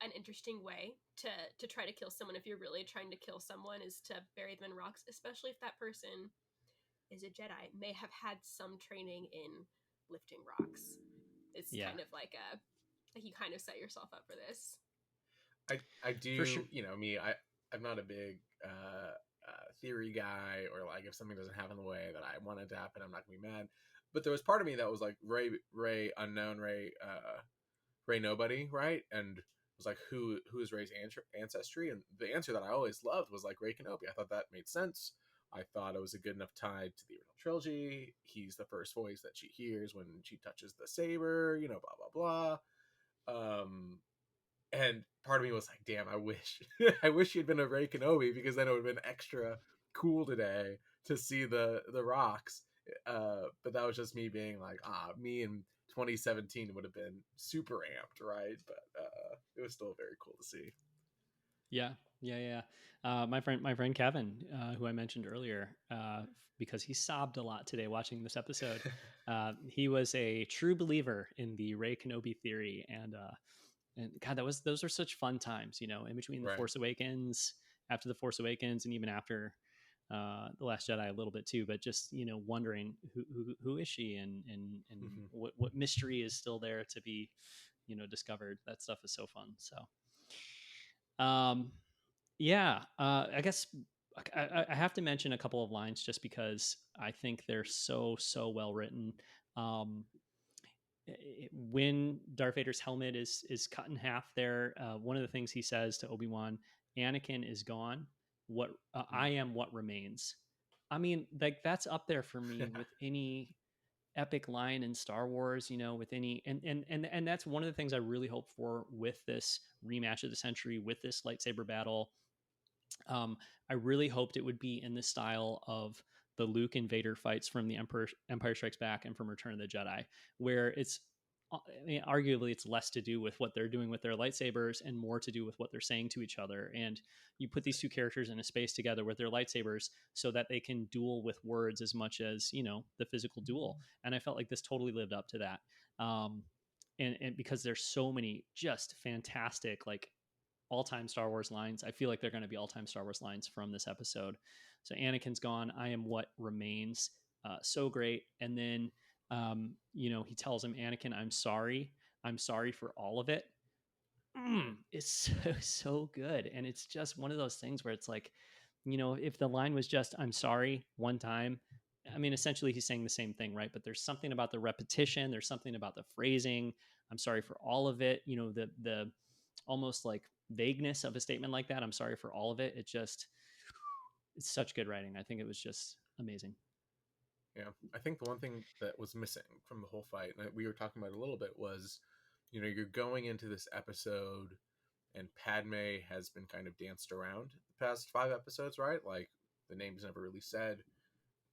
an interesting way to try to kill someone, if you're really trying to kill someone, is to bury them in rocks, especially if that person is a Jedi, may have had some training in lifting rocks. It's kind of like you kind of set yourself up for this. I do, for sure. Me, I'm not a big theory guy, or like if something doesn't happen the way that I want it to happen, I'm not gonna be mad. But there was part of me that was like Rey unknown, Rey nobody, right? And was like, who is Rey's ancestry? And the answer that I always loved was like Rey Kenobi. I thought that made sense. I thought it was a good enough tie to the original trilogy. He's the first voice that she hears when she touches the saber, blah blah blah. And part of me was like, damn, I wish he had been a Rey Kenobi, because then it would have been extra cool today to see the rocks. But that was just me being like, me in 2017 would have been super amped, right? But it was still very cool to see. Yeah. My friend Kevin, who I mentioned earlier, because he sobbed a lot today watching this episode. He was a true believer in the Rey Kenobi theory, and And God, those are such fun times, you know, in between the Right. Force Awakens, after the Force Awakens, and even after the Last Jedi a little bit too. But just, you know, wondering who is she, and Mhm. what mystery is still there to be, you know, discovered. That stuff is so fun. So, yeah, I guess I have to mention a couple of lines just because I think they're so well written. Um, when Darth Vader's helmet is cut in half, there, one of the things he says to Obi-Wan, "Anakin is gone. What I am, what remains." I mean, like that's up there for me with any epic line in Star Wars, you know, with any and that's one of the things I really hope for with this rematch of the century, with this lightsaber battle. um, I really hoped it would be in the style of the Luke and Vader fights from the Empire Strikes Back and from Return of the Jedi, where it's, I mean, arguably it's less to do with what they're doing with their lightsabers and more to do with what they're saying to each other. And you put these two characters in a space together with their lightsabers so that they can duel with words as much as, you know, the physical duel. And I felt like this totally lived up to that. And because there's so many just fantastic, like, all-time Star Wars lines. I feel like they're going to be all-time Star Wars lines from this episode. So Anakin's gone. I am what remains. So great. And then, you know, he tells him, Anakin, I'm sorry. I'm sorry for all of it. It's so good. And it's just one of those things where it's like, you know, if the line was just, I'm sorry one time, I mean, essentially he's saying the same thing, right? But there's something about the repetition. There's something about the phrasing. I'm sorry for all of it. You know, the almost like vagueness of a statement like that. I'm sorry for all of it. It's such good writing. I think it was just amazing. Yeah, I think the one thing that was missing from the whole fight, and we were talking about it a little bit, was, you know, you're going into this episode and Padme has been kind of danced around the past 5 episodes, right? Like the name's never really said,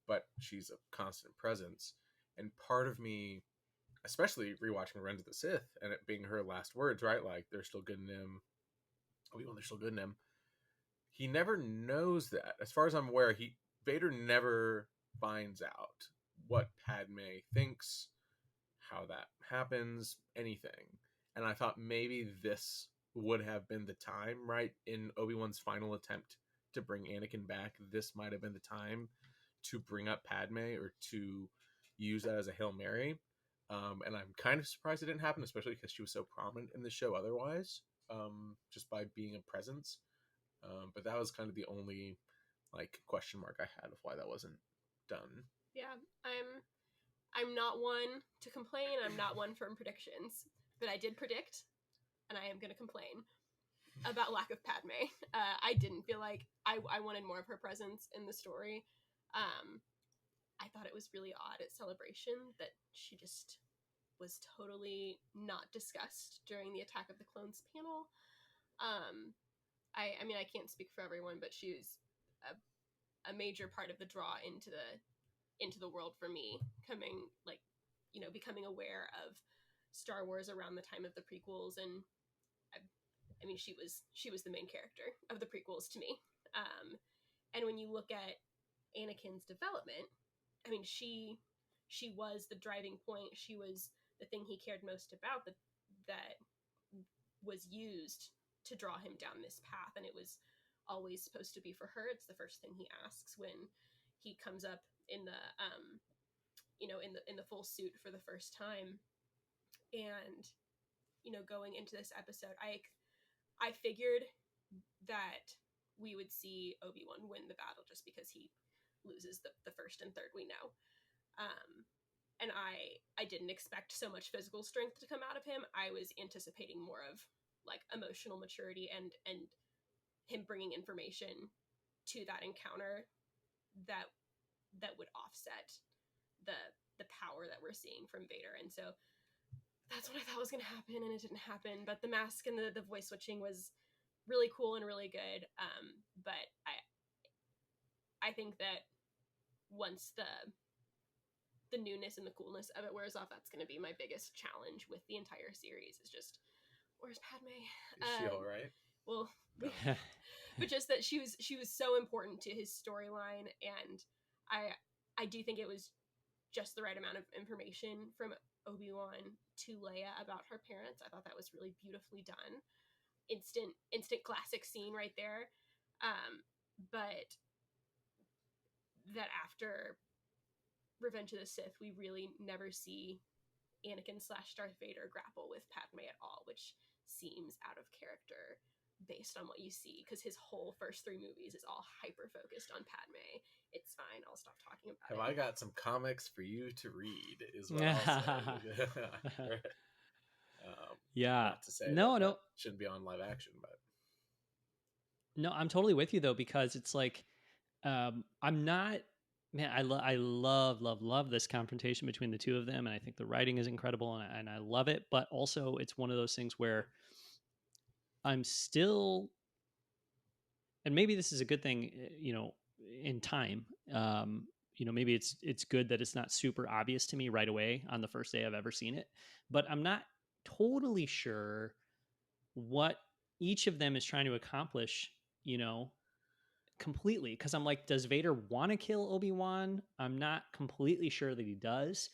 but she's a constant presence. And part of me, especially rewatching Revenge of the Sith and it being her last words, right? Like they're still good in him. Obi-Wan, they're still good in him. He never knows that. As far as I'm aware, Vader never finds out what Padme thinks, how that happens, anything. And I thought maybe this would have been the time, right? In Obi-Wan's final attempt to bring Anakin back, this might have been the time to bring up Padme or to use that as a Hail Mary. And I'm kind of surprised it didn't happen, especially because she was so prominent in the show otherwise, just by being a presence. But that was kind of the only like question mark I had of why that wasn't done. Yeah, I'm not one to complain. I'm not one for predictions, but I did predict, and I am going to complain about lack of Padme. I didn't feel like I wanted more of her presence in the story. I thought it was really odd at Celebration that she just was totally not discussed during the Attack of the Clones panel. I mean, I can't speak for everyone, but she was a major part of the draw into the world for me, coming, like, you know, becoming aware of Star Wars around the time of the prequels. And I mean, she was the main character of the prequels to me. And when you look at Anakin's development, I mean, she was the driving point. She was the thing he cared most about, that was used to draw him down this path. And it was always supposed to be for her. It's the first thing he asks when he comes up in the you know, in the full suit for the first time. And, you know, going into this episode, I figured that we would see Obi-Wan win the battle just because he loses the first and third, we know. And I didn't expect so much physical strength to come out of him. I was anticipating more of like emotional maturity and him bringing information to that encounter that would offset the power that we're seeing from Vader. And so that's what I thought was going to happen, and it didn't happen. But the mask and the voice switching was really cool and really good. But I think that once the newness and the coolness of it wears off, that's going to be my biggest challenge with the entire series. Is just, where's Padme? Is she all right? Well, but just that she was so important to his storyline, and I do think it was just the right amount of information from Obi-Wan to Leia about her parents. I thought that was really beautifully done. Instant classic scene right there. But that after Revenge of the Sith, we really never see Anakin / Darth Vader grapple with Padme at all, which seems out of character based on what you see, because his whole first 3 movies is all hyper focused on Padme. It's fine, I'll stop talking about Have it. I got some comics for you to read? Is what I'll say. Yeah. Not to say No, that no, shouldn't be on live action, but no. I'm totally with you though, because it's like, I'm not. Man, I love this confrontation between the two of them, and I think the writing is incredible, and I love it. But also, it's one of those things where I'm still, and maybe this is a good thing, in time. Maybe it's good that it's not super obvious to me right away on the first day I've ever seen it, but I'm not totally sure what each of them is trying to accomplish, completely. Because I'm like, does Vader want to kill Obi-Wan? I'm not completely sure that he does.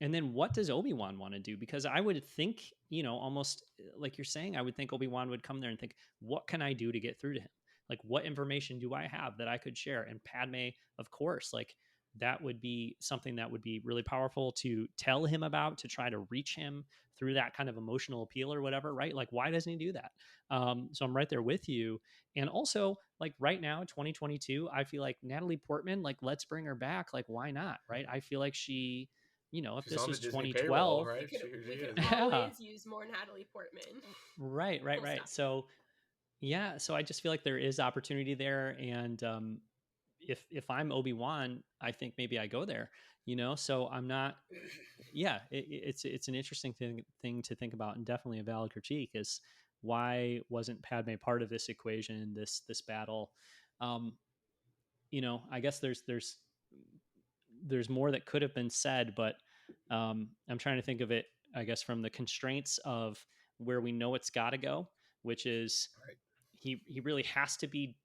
And then what does Obi-Wan want to do? Because I would think, almost like you're saying, I would think Obi-Wan would come there and think, what can I do to get through to him? Like, what information do I have that I could share? And Padme, of course, like that would be something that would be really powerful to tell him about, to try to reach him through that kind of emotional appeal or whatever, right? Like, why doesn't he do that? So I'm right there with you. And also, like right now, 2022, I feel like Natalie Portman, like, let's bring her back. Like, why not? Right? I feel like she, if she's this on was the Disney payroll, 2012, right? We could Yeah. always use more Natalie Portman. Right. Full stop. So yeah, so I just feel like there is opportunity there, and if I'm Obi-Wan, I think maybe I go there. So I'm not. Yeah, it's an interesting thing to think about, and definitely a valid critique is why wasn't Padme part of this equation, this battle? I guess there's more that could have been said, but I'm trying to think of it, I guess, from the constraints of where we know it's got to go, which is Right. he really has to be,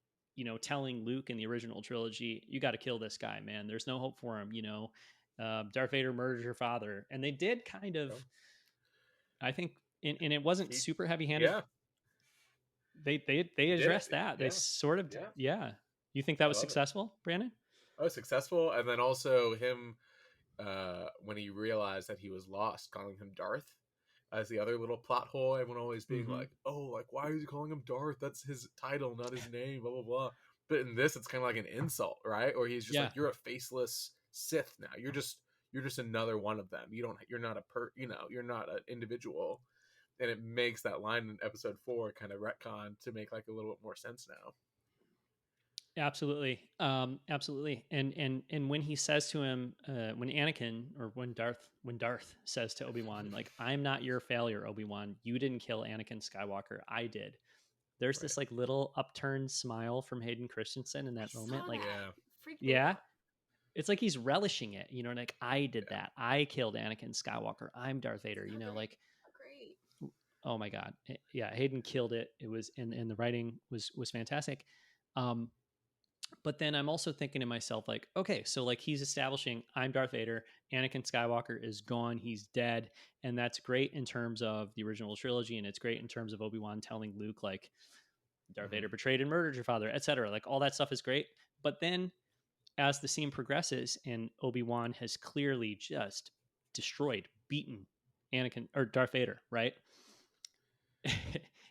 telling Luke in the original trilogy, you got to kill this guy, man. There's no hope for him. Darth Vader murdered your father, and they did kind of, I think, and it wasn't super heavy-handed. Yeah. They addressed that. Yeah. They sort of, yeah. You think that was successful, Brandon? Oh, successful, and then also him when he realized that he was lost, calling him Darth as the other little plot hole. Everyone always being like, "Oh, like why is he calling him Darth? That's his title, not his name." Blah blah blah. But in this, it's kind of like an insult, right? Or he's just like, "You're a faceless Sith now. You're just another one of them. You're not you're not an individual." And it makes that line in episode 4 kind of retcon to make like a little bit more sense now. Absolutely. And when he says to him, when Anakin, or when Darth says to Obi-Wan, like, I'm not your failure, Obi-Wan, you didn't kill Anakin Skywalker, I did. There's this like little upturned smile from Hayden Christensen in that moment. Like, yeah, it's like he's relishing it, like, I did that. I killed Anakin Skywalker. I'm Darth Vader, like, great. Oh my God. Yeah. Hayden killed it. It was, and the writing was fantastic. But then I'm also thinking to myself, like, okay, so like he's establishing, I'm Darth Vader, Anakin Skywalker is gone, he's dead. And that's great in terms of the original trilogy. And it's great in terms of Obi-Wan telling Luke, like, Darth Vader betrayed and murdered your father, etc. Like, all that stuff is great. But then as the scene progresses and Obi-Wan has clearly just destroyed, beaten Anakin or Darth Vader, right?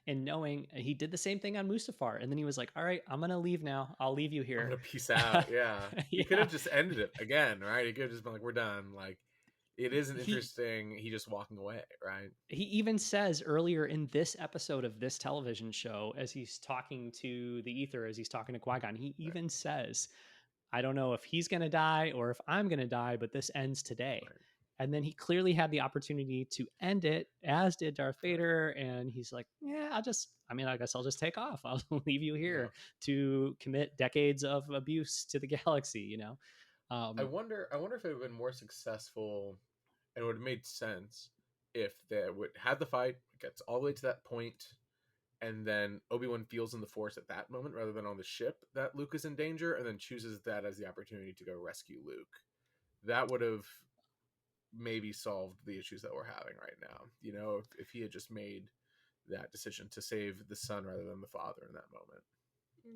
And knowing he did the same thing on Mustafar, and then he was like, all right, I'm gonna leave now, I'll leave you here, I'm gonna peace out. Yeah. He could have just ended it again, right? He could have just been like, we're done. Like, it isn't interesting. He just walking away, right? He even says earlier in this episode of this television show, as he's talking to the ether, as he's talking to Qui-Gon, he even says, I don't know if he's gonna die or if I'm gonna die, but this ends today. Right. And then he clearly had the opportunity to end it, as did Darth Vader. And he's like, yeah, I guess I'll just take off. I'll leave you here to commit decades of abuse to the galaxy, I wonder if it would have been more successful and it would have made sense if they would had the fight, gets all the way to that point, and then Obi-Wan feels in the Force at that moment rather than on the ship that Luke is in danger, and then chooses that as the opportunity to go rescue Luke. That would have maybe solved the issues that we're having right now. You know, if he had just made that decision to save the son rather than the father in that moment. That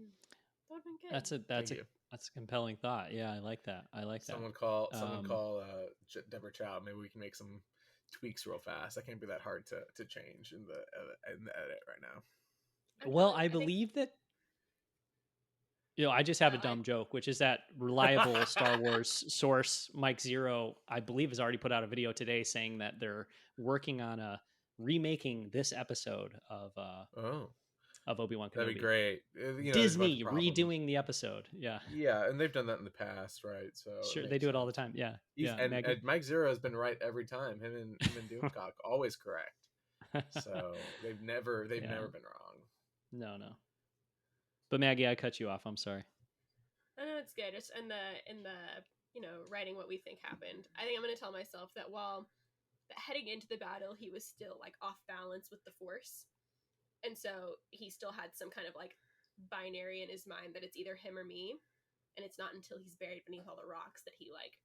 would have been good. That's a compelling thought. Yeah, I like that. Someone call Deborah Chow. Maybe we can make some tweaks real fast. That can't be that hard to change in the edit right now. Well, I believe that. I just have a dumb joke, which is that reliable Star Wars source, Mike Zero, I believe, has already put out a video today saying that they're working on remaking this episode of Obi-Wan Kenobi. That'd be great. Disney redoing the episode. Yeah, and they've done that in the past, right? So sure, they do it all the time. Yeah, and Mike Zero has been right every time. Him and Doomcock always correct. So they've never been wrong. No. But Maggie, I cut you off. I'm sorry. I know it's good. Just in the writing what we think happened. I think I'm going to tell myself that while heading into the battle, he was still like off balance with the Force, and so he still had some kind of like binary in his mind that it's either him or me, and it's not until he's buried beneath all the rocks that he like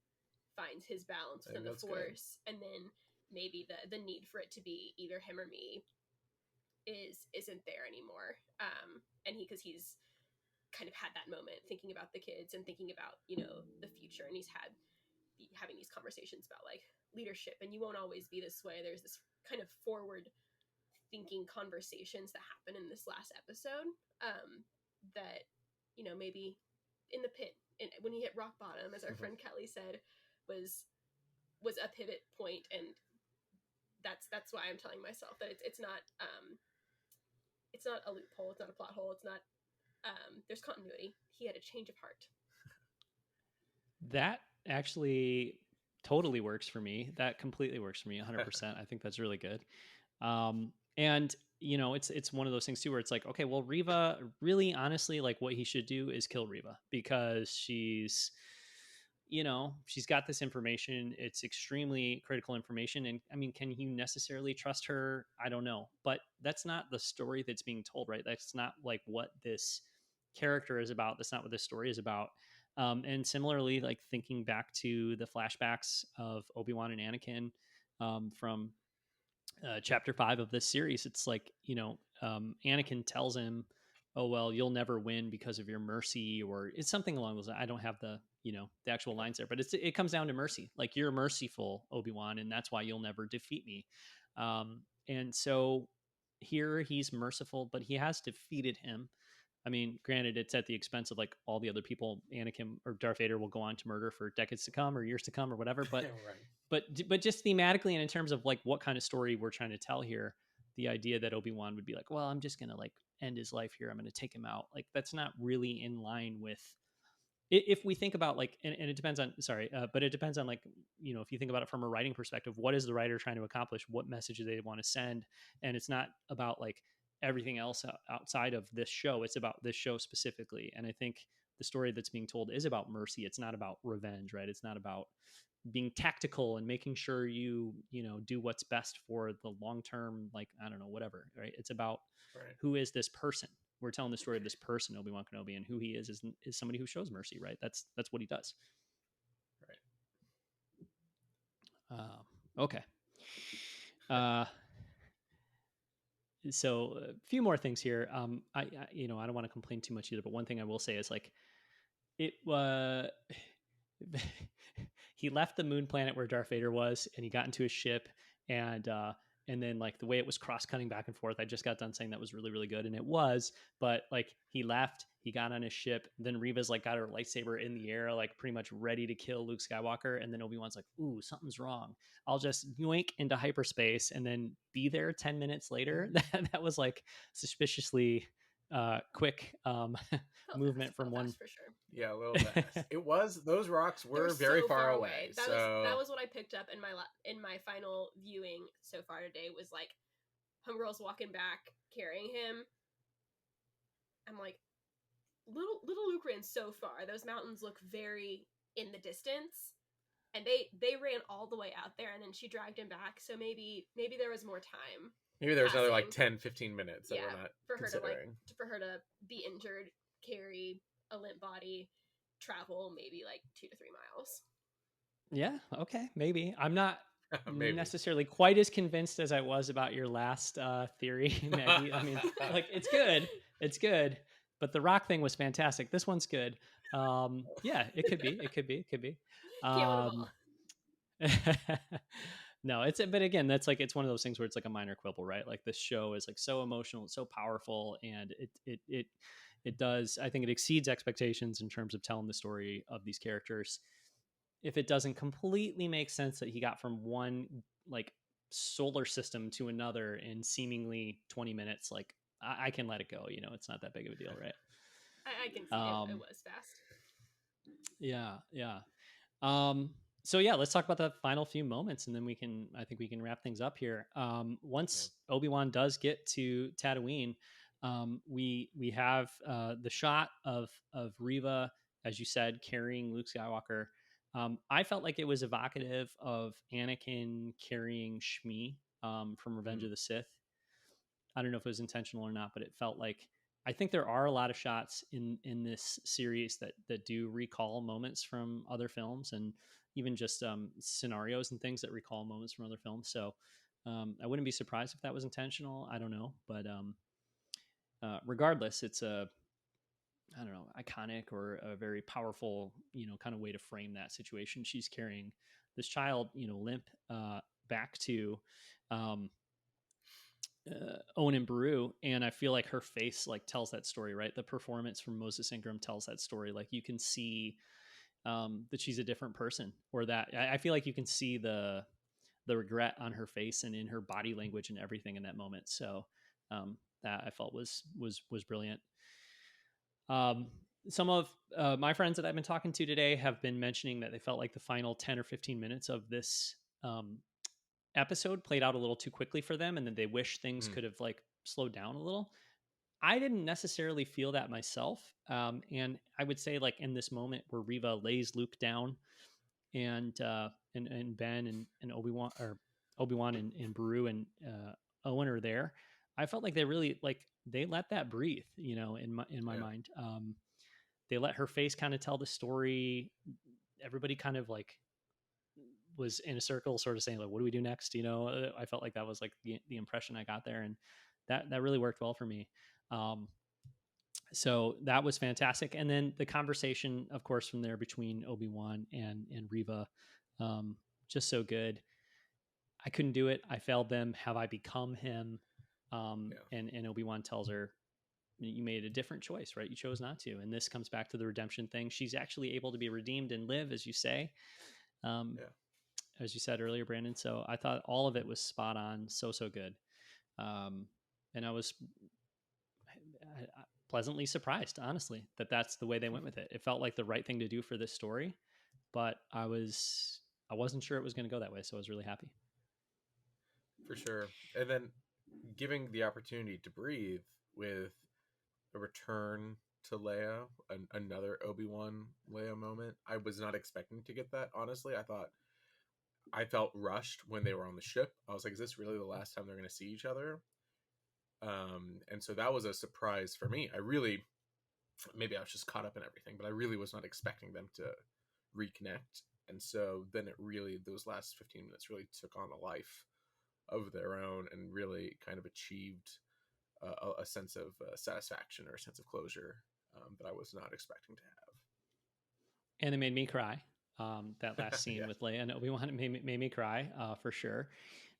finds his balance within the Force, good. And then maybe the need for it to be either him or me isn't there anymore. And because he's kind of had that moment thinking about the kids and thinking about, the future, and he's having these conversations about like leadership, and you won't always be this way. There's this kind of forward thinking conversations that happen in this last episode, that, maybe in the pit, when he hit rock bottom, as our friend Kelly said, was a pivot point. And that's why I'm telling myself that it's not a loophole, it's not a plot hole, it's not there's continuity. He had a change of heart. That actually totally works for me. That completely works for me 100%. I think that's really good. And it's one of those things too where it's like, okay, well, Reva, really honestly, like what he should do is kill Reva, because she's got this information. It's extremely critical information. And I mean, can you necessarily trust her? I don't know. But that's not the story that's being told, right? That's not like what this character is about. That's not what this story is about. And similarly, like thinking back to the flashbacks of Obi-Wan and Anakin from chapter 5 of this series, it's like, Anakin tells him, oh, well, you'll never win because of your mercy, or it's something along those lines. I don't have the actual lines there, but it comes down to mercy. Like, you're merciful, Obi-Wan, and that's why you'll never defeat me. And so here he's merciful, but he has defeated him. I mean, granted, it's at the expense of like all the other people Anakin or Darth Vader will go on to murder for decades to come or years to come or whatever. But, right. but just thematically and in terms of like what kind of story we're trying to tell here, the idea that Obi-Wan would be like, well, I'm just going to like end his life here, I'm going to take him out. Like, that's not really in line with, if we think about like, and it depends on, but it depends on like, if you think about it from a writing perspective, what is the writer trying to accomplish? What message do they want to send? And it's not about like everything else outside of this show. It's about this show specifically. And I think the story that's being told is about mercy. It's not about revenge, right? It's not about being tactical and making sure you do what's best for the long-term, like, I don't know, whatever, right? It's about who is this person. We're telling the story of this person, Obi-Wan Kenobi, and who he is somebody who shows mercy, right? That's what he does. Right. Okay. So a few more things here. I don't want to complain too much either, but one thing I will say is like, he left the moon planet where Darth Vader was, and he got into his ship, and then like the way it was cross-cutting back and forth, I just got done saying that was really, really good, and it was. But like, he left, he got on his ship, then Reva's like got her lightsaber in the air, like pretty much ready to kill Luke Skywalker, and then Obi-Wan's like, ooh, something's wrong. I'll just yoink into hyperspace and then be there 10 minutes later. That was like suspiciously quick movement from one. For sure. Yeah, a little fast. It was, those rocks were very so far away. That was what I picked up in my final viewing so far today, was like, homegirl's walking back carrying him. I'm like, little Luke ran so far. Those mountains look very in the distance, and they ran all the way out there, and then she dragged him back. So maybe there was more time. Maybe there was another like 10-15 minutes that we're not considering. For her to be injured, carry a limp body, travel maybe like 2 to 3 miles. Yeah, okay, maybe. I'm not Maybe. necessarily quite as convinced as I was about your last theory, Maggie. I mean, like it's good, but the rock thing was fantastic. This one's good. Yeah, it could be, it could be, it could be. Can't win them all. Um, no, it's but again, that's like it's one of those things where it's like a minor quibble, right? Like this show is like so emotional, it's so powerful, and it does. I think it exceeds expectations in terms of telling the story of these characters. If it doesn't completely make sense that he got from one like solar system to another in seemingly 20 minutes, like I can let it go. You know, it's not that big of a deal, right? I can see it Um, was fast. yeah, yeah. So yeah, let's talk about the final few moments, and then I think we can wrap things up here. Yeah. Once Obi-Wan does get to Tatooine, we have the shot of Reva, as you said, carrying Luke Skywalker. I felt like it was evocative of Anakin carrying Shmi from Revenge Mm, of the Sith. I don't know if it was intentional or not, but it felt like I think there are a lot of shots in this series that do recall moments from other films, and even just scenarios and things that recall moments from other films. So I wouldn't be surprised if that was intentional. I don't know, but regardless, it's a I don't know iconic or a very powerful kind of way to frame that situation. She's carrying this child limp back to um, Owen and Baru, and I feel like her face like tells that story, right? The performance from Moses Ingram tells that story. Like you can see that she's a different person, or that I feel like you can see the regret on her face and in her body language and everything in that moment. So that I felt was brilliant. Um, some of my friends that I've been talking to today have been mentioning that they felt like the final 10 or 15 minutes of this um, episode played out a little too quickly for them, and then they wish things mm, could have like slowed down a little. I didn't necessarily feel that myself, and I would say like in this moment where Reva lays Luke down and Ben and Obi-Wan or Obi-Wan and Baru and Owen are there, I felt like they really like they let that breathe, in my yeah. mind. They let her face kind of tell the story. Everybody kind of like was in a circle, sort of saying like, "What do we do next?" I felt like that was like the impression I got there, and that really worked well for me. Um, so that was fantastic, and then the conversation, of course, from there between Obi-Wan and Reva, um, just so good. I couldn't do it. I failed them. Have I become him? Yeah. And Obi-Wan tells her, you made a different choice, right? You chose not to. And this comes back to the redemption thing. She's actually able to be redeemed and live, as you say. Um, Yeah. as you said earlier, Brandon. So I thought all of it was spot on, so good. Um, and I was pleasantly surprised, honestly, that that's the way they went with it. It felt like the right thing to do for this story, but I wasn't sure it was going to go that way, so I was really happy. For sure. And then giving the opportunity to breathe with a return to Leia, another Obi-Wan Leia moment. I was not expecting to get that, honestly. I felt rushed when they were on the ship. I was like, is this really the last time they're going to see each other? And so that was a surprise for me. Maybe I was just caught up in everything, but I really was not expecting them to reconnect. And so then those last 15 minutes really took on a life of their own and really kind of achieved a sense of satisfaction or a sense of closure that I was not expecting to And it made me cry. That last have. scene Yeah. with Leia and Obi-Wan made me cry for sure.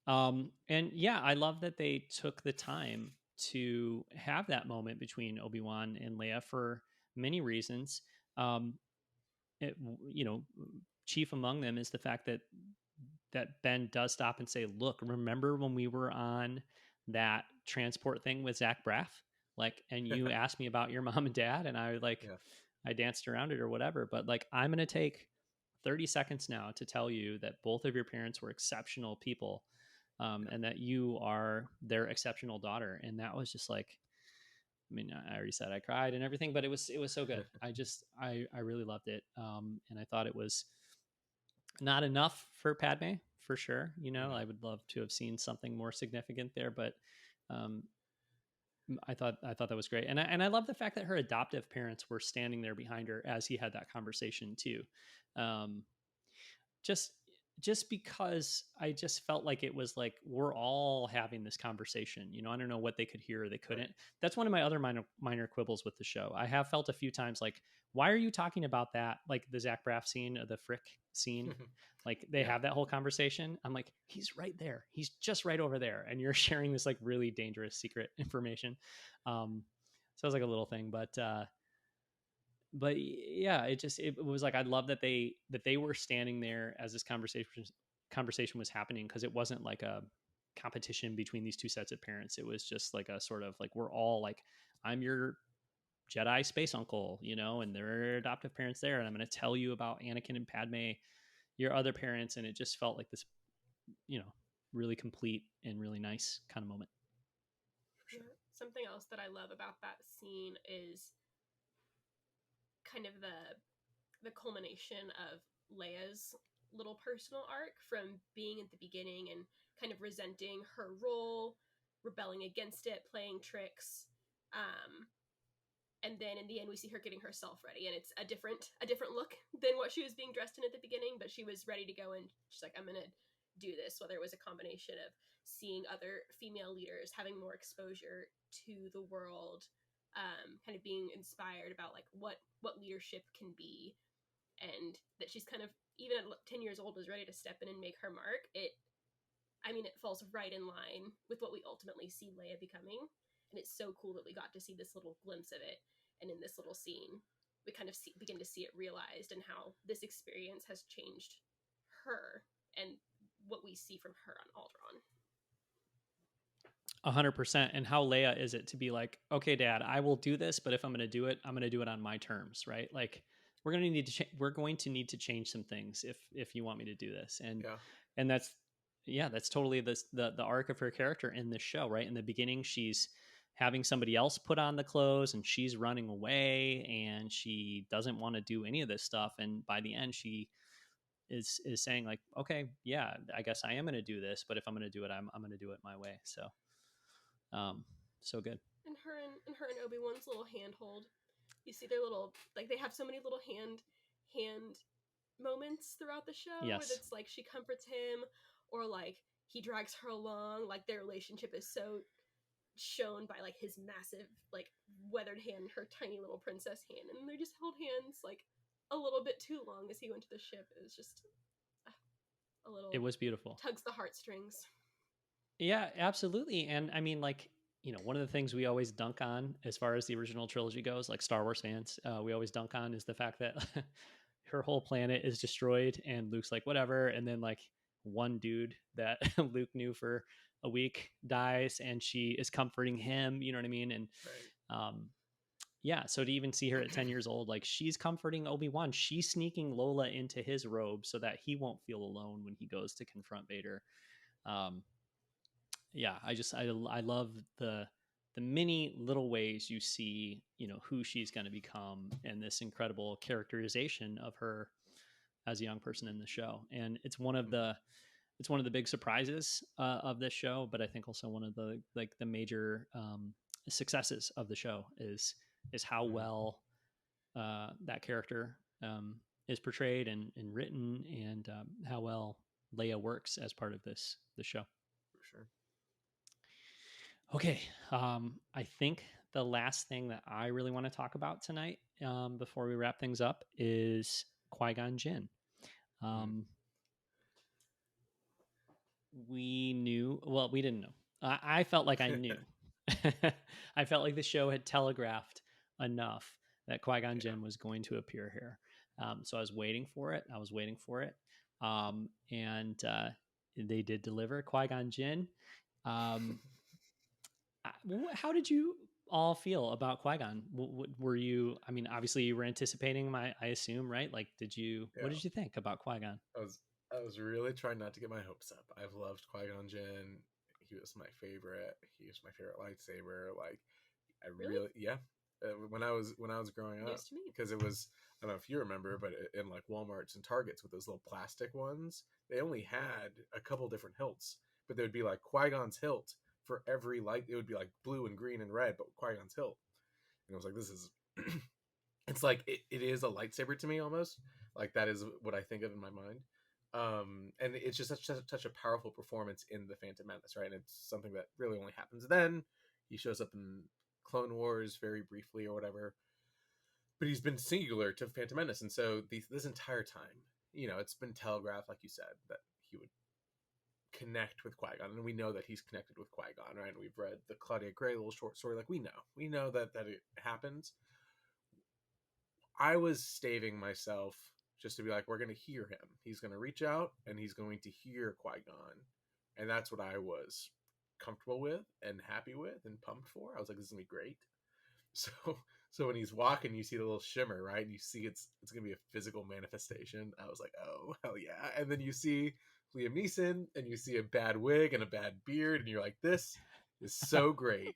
And yeah, I love that they took the time to have that moment between Obi-Wan and Leia for many reasons. Um, it, you know, chief among them is the fact that Ben does stop and say, "Look, remember when we were on that transport thing with Zach Braff? Like, and you asked me about your mom and dad, and Yeah. I danced around it or whatever. But like, I'm gonna take 30 seconds now to tell you that both of your parents were exceptional people, Yeah. and that you are their exceptional daughter." And that was just like, I mean, I already said I cried and everything, but it was so good. I really loved it, and I thought it was not enough for Padme for sure. No. I would love to have seen something more significant there, but um, I thought that was great, and I love the fact that her adoptive parents were standing there behind her as he had that conversation too. Um, just just because I just felt like it was like we're all having this conversation. You know, I don't know what they could hear or they couldn't. That's one of my other minor quibbles with the show. I have felt a few times like, why are you talking about that? Like the Zach Braff scene or the Frick scene. Like they have that whole conversation. I'm like, he's right there. He's just right over there. And you're sharing this like really dangerous secret information. So it was like a little thing, but yeah, it was like I love that they were standing there as this conversation was happening, because it wasn't like a competition between these two sets of parents. It was just like a sort of like we're all like, I'm your Jedi space uncle, you know, and there are adoptive parents there, and I'm going to tell you about Anakin and Padme, your other parents, and it just felt like this, you know, really complete and really nice kind of moment. Sure. Something else that I love about that scene is kind of the culmination of Leia's little personal arc, from being at the beginning and kind of resenting her role, rebelling against it, playing tricks, and then in the end we see her getting herself ready, and it's a different look than what she was being dressed in at the beginning, but she was ready to go, and she's like, I'm gonna do this, whether it was a combination of seeing other female leaders, having more exposure to the world, kind of being inspired about like what leadership can be, and that she's kind of, even at 10 years old, was ready to step in and make her mark. It falls right in line with what we ultimately see Leia becoming, and it's so cool that we got to see this little glimpse of it, and in this little scene we kind of begin to see it realized, and how this experience has changed her and what we see from her on Alderaan. 100%. And how Leia is it to be like, okay, Dad, I will do this, but if I'm going to do it, I'm going to do it on my terms, right? Like we're going to need to change some things if you want me to do this, and that's totally the arc of her character in this show, right? In the beginning, she's having somebody else put on the clothes, and she's running away, and she doesn't want to do any of this stuff, and by the end, she is saying like, okay, yeah, I guess I am going to do this, but if I'm going to do it, I'm going to do it my way. So good. And her and Obi-Wan's little handhold. You see their little, like, they have so many little hand moments throughout the show, Yes. where it's like she comforts him, or like he drags her along. Like their relationship is so shown by like his massive, like, weathered hand, her tiny little princess hand, and they just held hands like a little bit too long as he went to the ship. It was just a little. It was beautiful. Tugs the heartstrings. Yeah, absolutely. And I mean, like, you know, one of the things we always dunk on as far as the original trilogy goes, like Star Wars fans, we always dunk on is the fact that her whole planet is destroyed, and Luke's like, whatever. And then like one dude that Luke knew for a week dies, and she is comforting him, you know what I mean? And yeah, so to even see her at 10 years old, like she's comforting Obi-Wan, she's sneaking Lola into his robe so that he won't feel alone when he goes to confront Vader. Yeah, I love the many little ways you see, you know, who she's going to become, and this incredible characterization of her as a young person in the show. And it's one of the big surprises of this show, but I think also one of the major successes of the show is how well that character is portrayed and written, and how well Leia works as part of the show. For sure. Okay, I think the last thing that I really want to talk about tonight, before we wrap things up, is Qui-Gon Jinn. We knew, well, we didn't know. I felt like I knew. I felt like the show had telegraphed enough that Qui-Gon Jinn was going to appear here. So I was waiting for it. And they did deliver Qui-Gon Jinn. How did you all feel about Qui-Gon? Were you, I mean, obviously you were anticipating I assume, right? Like, what did you think about Qui-Gon? I was really trying not to get my hopes up. I've loved Qui-Gon Jinn. He was my favorite. He was my favorite lightsaber. Like, I really yeah. When I was growing up, because it was, I don't know if you remember, but in like Walmarts and Targets with those little plastic ones, they only had a couple different hilts, but there would be like Qui-Gon's hilt for every light. It would be like blue and green and red, but Qui-Gon's hilt. And I was like, this is it's like it is a lightsaber to me almost. Like that is what I think of in my mind. And it's just such a powerful performance in the Phantom Menace, right? And it's something that really only happens then. He shows up in Clone Wars very briefly or whatever, but he's been singular to Phantom Menace, and so this entire time, it's been telegraphed, like you said, that he would connect with Qui-Gon, and we know that he's connected with Qui-Gon, right? And we've read the Claudia Gray little short story, like we know that it happens. I was staving myself just to be like, we're going to hear him. He's going to reach out and he's going to hear Qui-Gon. And that's what I was comfortable with and happy with and pumped for. I was like, this is going to be great. So when he's walking, you see the little shimmer, right? And you see it's going to be a physical manifestation. I was like, oh, hell yeah. And then you see Liam Neeson and you see a bad wig and a bad beard. And you're like, this is so great.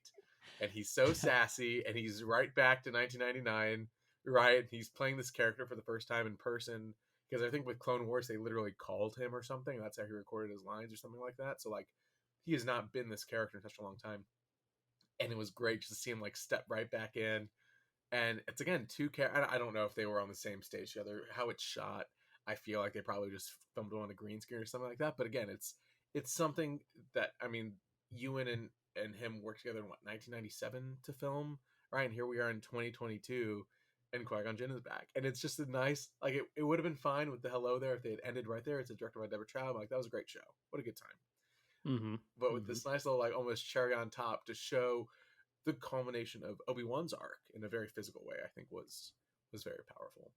And he's so sassy. And he's right back to 1999. Right, he's playing this character for the first time in person, because I think with Clone Wars they literally called him or something. That's how he recorded his lines or something like that. So like, he has not been this character in such a long time, and it was great just to see him like step right back in. And it's again I don't know if they were on the same stage together, how it's shot. I feel like they probably just filmed it on a green screen or something like that. But again, it's something that, I mean, Ewan and him worked together in 1997 to film, right? And here we are in 2022. And Qui-Gon Jinn is back, and it's just a nice, like, it would have been fine with the hello there if they had ended right there. It's a directed by Deborah Chow. Like, that was a great show. What a good time. Mm-hmm. But with this nice little, like, almost cherry on top to show the culmination of Obi-Wan's arc in a very physical way, I think was very powerful.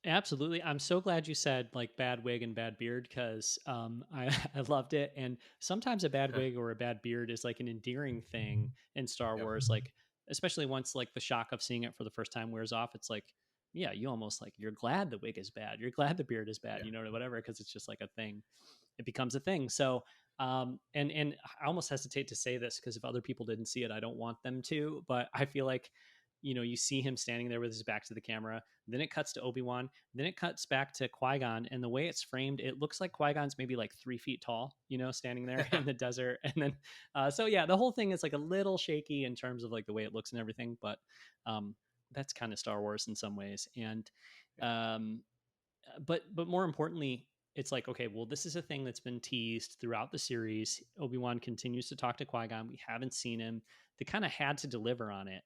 Absolutely. I'm so glad you said like bad wig and bad beard, because I loved it. And sometimes a bad wig or a bad beard is like an endearing thing in Star Wars. Like, especially once like the shock of seeing it for the first time wears off, it's like, yeah, you almost like, you're glad the wig is bad. You're glad the beard is bad, whatever, because it's just like a thing. It becomes a thing. So, and I almost hesitate to say this because if other people didn't see it, I don't want them to, but I feel like, you see him standing there with his back to the camera. Then it cuts to Obi-Wan. Then it cuts back to Qui-Gon. And the way it's framed, it looks like Qui-Gon's maybe like 3 feet tall, standing there in the desert. And then, so yeah, the whole thing is like a little shaky in terms of like the way it looks and everything. But that's kind of Star Wars in some ways. And, but more importantly, it's like, okay, well, this is a thing that's been teased throughout the series. Obi-Wan continues to talk to Qui-Gon. We haven't seen him. They kind of had to deliver on it.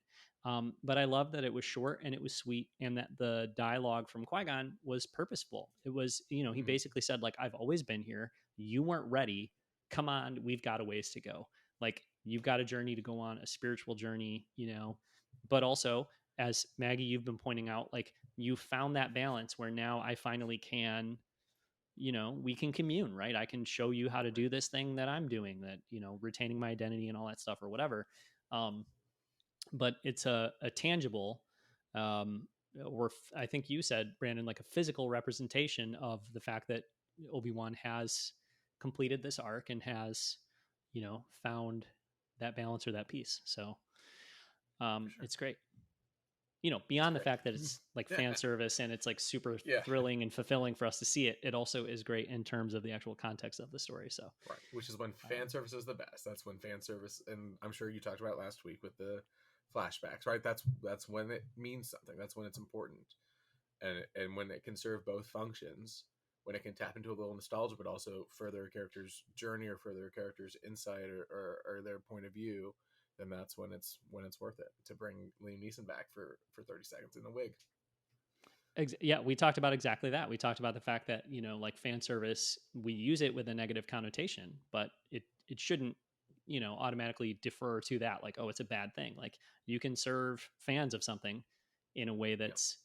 But I love that it was short and it was sweet, and that the dialogue from Qui-Gon was purposeful. It was, he basically said, like, I've always been here. You weren't ready. Come on, we've got a ways to go. Like, you've got a journey to go on, a spiritual journey, but also, as Maggie, you've been pointing out, like, you found that balance where now I finally can, we can commune, right? I can show you how to do this thing that I'm doing, that, retaining my identity and all that stuff or whatever. But it's a tangible, or I think you said, Brandon, like a physical representation of the fact that Obi-Wan has completed this arc and has, found that balance or that piece. So it's great. Beyond the fact that it's like fan service and it's like super thrilling and fulfilling for us to see it, it also is great in terms of the actual context of the story. So, right, which is when fan service is the best. That's when fan service, and I'm sure you talked about it last week with the flashbacks, right? That's when it means something. That's when it's important, and when it can serve both functions, when it can tap into a little nostalgia, but also further a character's journey or further a character's insight or their point of view. Then that's when it's worth it to bring Liam Neeson back for 30 seconds in a wig. Yeah, we talked about exactly that. We talked about the fact that, like fan service, we use it with a negative connotation, but it shouldn't, automatically defer to that. Like, oh, it's a bad thing. Like, you can serve fans of something in a way that's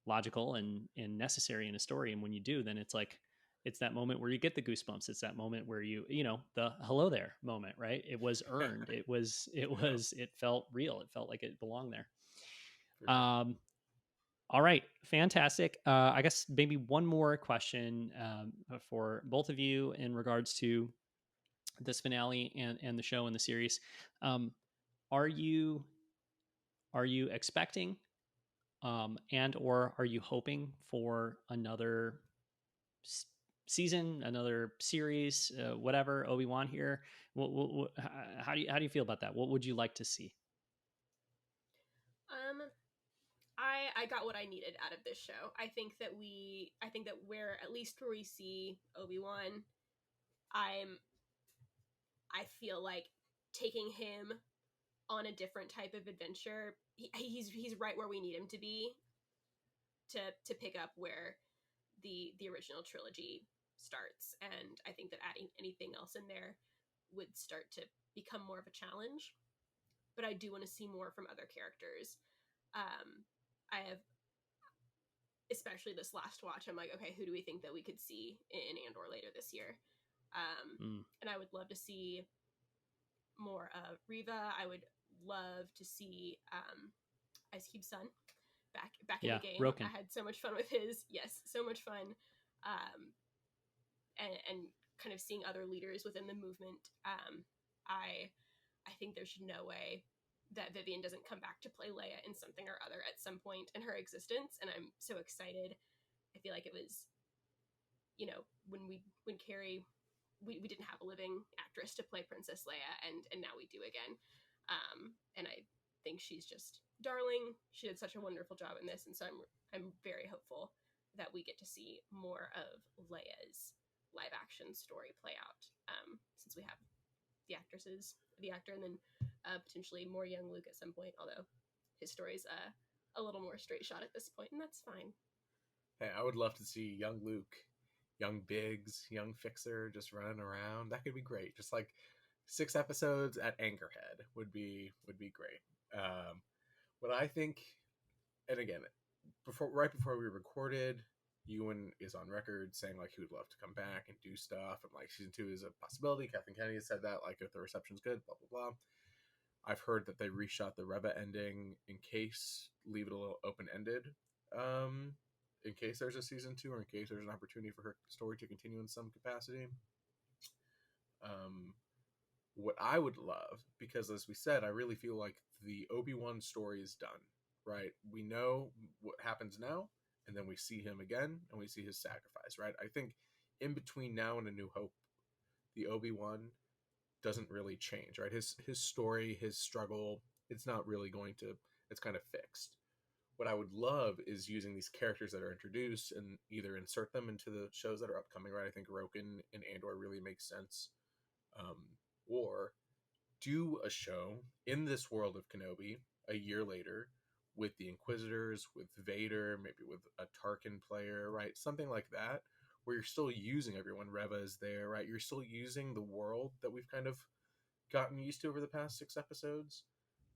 logical and necessary in a story. And when you do, then it's like, it's that moment where you get the goosebumps. It's that moment where you the hello there moment, right? It was earned. It felt real. It felt like it belonged there. Sure. All right. Fantastic. I guess maybe one more question for both of you in regards to this finale and the show and the series. Are you expecting and or are you hoping for another season, another series, whatever, Obi-Wan here? How do you feel about that? What would you like to see? I got what I needed out of this show. I think that where at least where we see Obi-Wan, I feel like taking him on a different type of adventure. He's right where we need him to be to pick up where the original trilogy starts, and I think that adding anything else in there would start to become more of a challenge. But I do want to see more from other characters. I have, especially this last watch, I'm like, okay, who do we think that we could see in Andor later this year? And I would love to see more of Riva. I would love to see Ice Cube's son back in the game. Roken. I had so much fun with his. Yes, so much fun. And kind of seeing other leaders within the movement. I think there's no way that Vivian doesn't come back to play Leia in something or other at some point in her existence, and I'm so excited. I feel like it was, when Carrie, we didn't have a living actress to play Princess Leia, and now we do again. And I think she's just darling. She did such a wonderful job in this, and so I'm very hopeful that we get to see more of Leia's live action story play out, since we have the actor, and then potentially more young Luke at some point, although his story's a little more straight shot at this point, and that's fine. Hey, I would love to see young Luke, young Biggs, young Fixer just running around. That could be great. Just like 6 episodes at Anchorhead would be great. What I think, and again, right before we recorded, Ewan is on record saying like he would love to come back and do stuff, and like season 2 is a possibility. Kathleen Kennedy has said that, like, if the reception's good, blah blah blah. I've heard that they reshot the Reva ending in case, leave it a little open ended, in case there's a season 2, or in case there's an opportunity for her story to continue in some capacity. What I would love, because as we said, I really feel like the Obi-Wan story is done, right? We know what happens now, and then we see him again, and we see his sacrifice, right? I think in between now and A New Hope, the Obi-Wan doesn't really change, right? His story, his struggle, it's not really going to, it's kind of fixed. What I would love is using these characters that are introduced and either insert them into the shows that are upcoming, right? I think Roken and Andor really makes sense. Or do a show in this world of Kenobi a year later with the Inquisitors, with Vader, maybe with a Tarkin player, right? Something like that, where you're still using everyone. Reva is there, right? You're still using the world that we've kind of gotten used to over the past 6 episodes,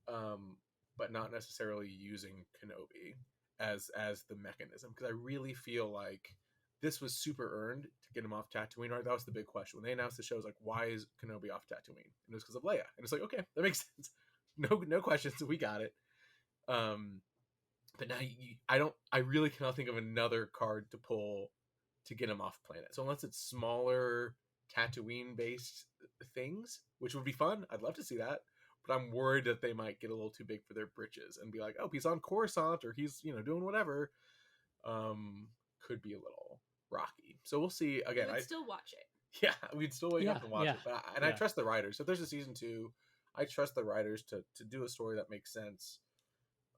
but not necessarily using Kenobi as the mechanism. Because I really feel like this was super earned to get him off Tatooine, right? That was the big question. When they announced the show, it was like, why is Kenobi off Tatooine? And it was because of Leia. And it's like, okay, that makes sense. No questions. We got it. But now I really cannot think of another card to pull to get him off planet. So unless it's smaller Tatooine-based things, which would be fun, I'd love to see that. But I'm worried that they might get a little too big for their britches and be like, oh, he's on Coruscant, or he's, doing whatever. Could be a little rocky. So we'll see. Again, I'd still watch it. Yeah, we'd still wake up and watch it. But I trust the writers. So if there's a season 2, I trust the writers to do a story that makes sense.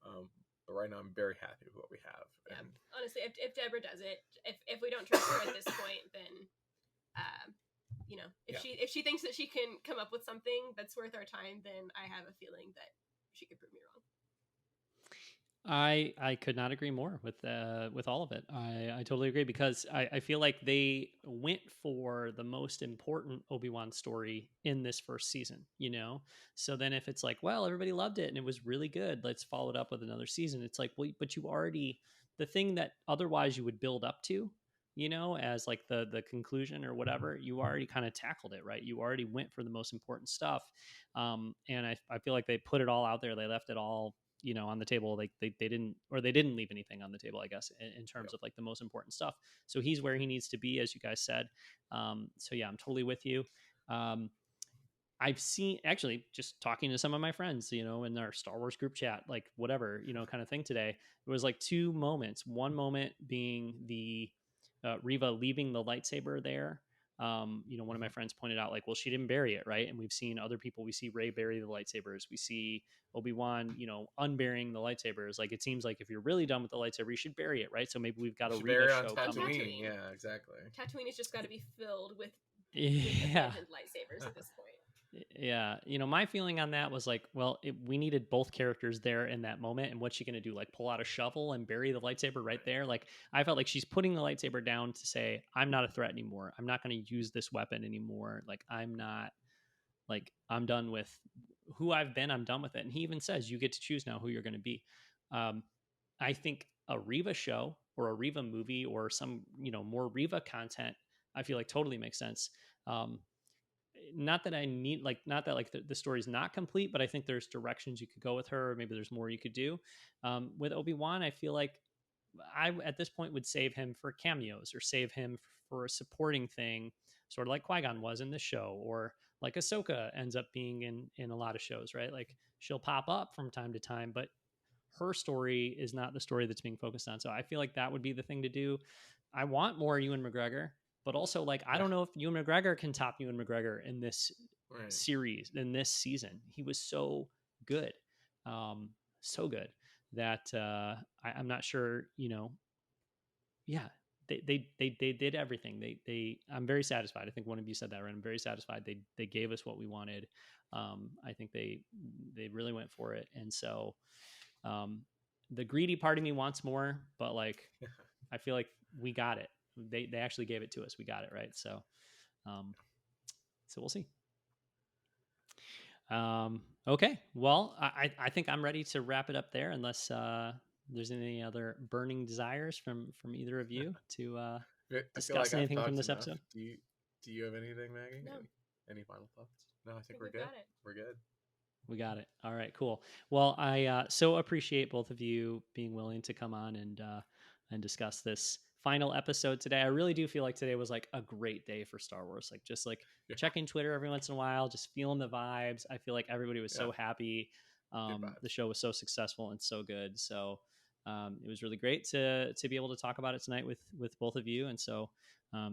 But right now I'm very happy with what we have. Yeah. And honestly, if Deborah does it, if we don't trust her at this point, then if she thinks that she can come up with something that's worth our time, then I have a feeling that she could prove me wrong. I could not agree more with all of it. I totally agree, because I feel like they went for the most important Obi-Wan story in this first season, So then if it's like, well, everybody loved it and it was really good, let's follow it up with another season. It's like, well, but you already, the thing that otherwise you would build up to, as like the conclusion or whatever, you already kind of tackled it, right? You already went for the most important stuff. And I feel like they put it all out there. They left it all, on the table. Like they didn't leave anything on the table, I guess, in terms of like the most important stuff. So he's where he needs to be, as you guys said. So yeah, I'm totally with you. I've seen, actually, just talking to some of my friends, in our Star Wars group chat, like whatever, kind of thing today, it was like 2 moments. One moment being the Riva leaving the lightsaber there, One of my friends pointed out, like, well, she didn't bury it, right? And we've seen other people. We see Rey bury the lightsabers. We see Obi-Wan, unburying the lightsabers. Like, it seems like if you're really done with the lightsaber, you should bury it, right? So maybe we've got a Reva bury it on show coming. Tatooine. Yeah, exactly. Tatooine has just got to be filled with Yeah. abandoned lightsabers at this point. Yeah. My feeling on that was like, well, we needed both characters there in that moment. And what's she going to do? Like, pull out a shovel and bury the lightsaber right there? Like, I felt like she's putting the lightsaber down to say, I'm not a threat anymore. I'm not going to use this weapon anymore. Like, I'm done with who I've been. I'm done with it. And he even says, you get to choose now who you're going to be. I think a Reva show or a Reva movie or some, more Reva content, I feel like totally makes sense. Not that I need, not that the story's not complete, but I think there's directions you could go with her. Or maybe there's more you could do. With Obi-Wan, I feel like I, at this point, would save him for cameos or save him for a supporting thing, sort of like Qui-Gon was in this show, or like Ahsoka ends up being in a lot of shows, right? Like, she'll pop up from time to time, but her story is not the story that's being focused on. So I feel like that would be the thing to do. I want more Ewan McGregor. But also, I don't know if Ewan McGregor can top Ewan McGregor in this series, in this season. He was so good, that I'm not sure. Yeah, they did everything. I'm very satisfied. I think one of you said that, right? I'm very satisfied. They gave us what we wanted. I think they really went for it, and so the greedy part of me wants more, but I feel like we got it. They actually gave it to us. We got it, right? So we'll see. Okay. Well, I think I'm ready to wrap it up there, unless there's any other burning desires from either of you to discuss anything from this episode. Do you have anything, Maggie? No. Any final thoughts? No, I think we're good. We're good. We got it. All right, cool. Well, I so appreciate both of you being willing to come on and discuss this final episode today. I really do feel like today was a great day for Star Wars. Checking Twitter every once in a while, just feeling the vibes. I feel like everybody was so happy. The show was so successful and so good. So it was really great to be able to talk about it tonight with both of you. And so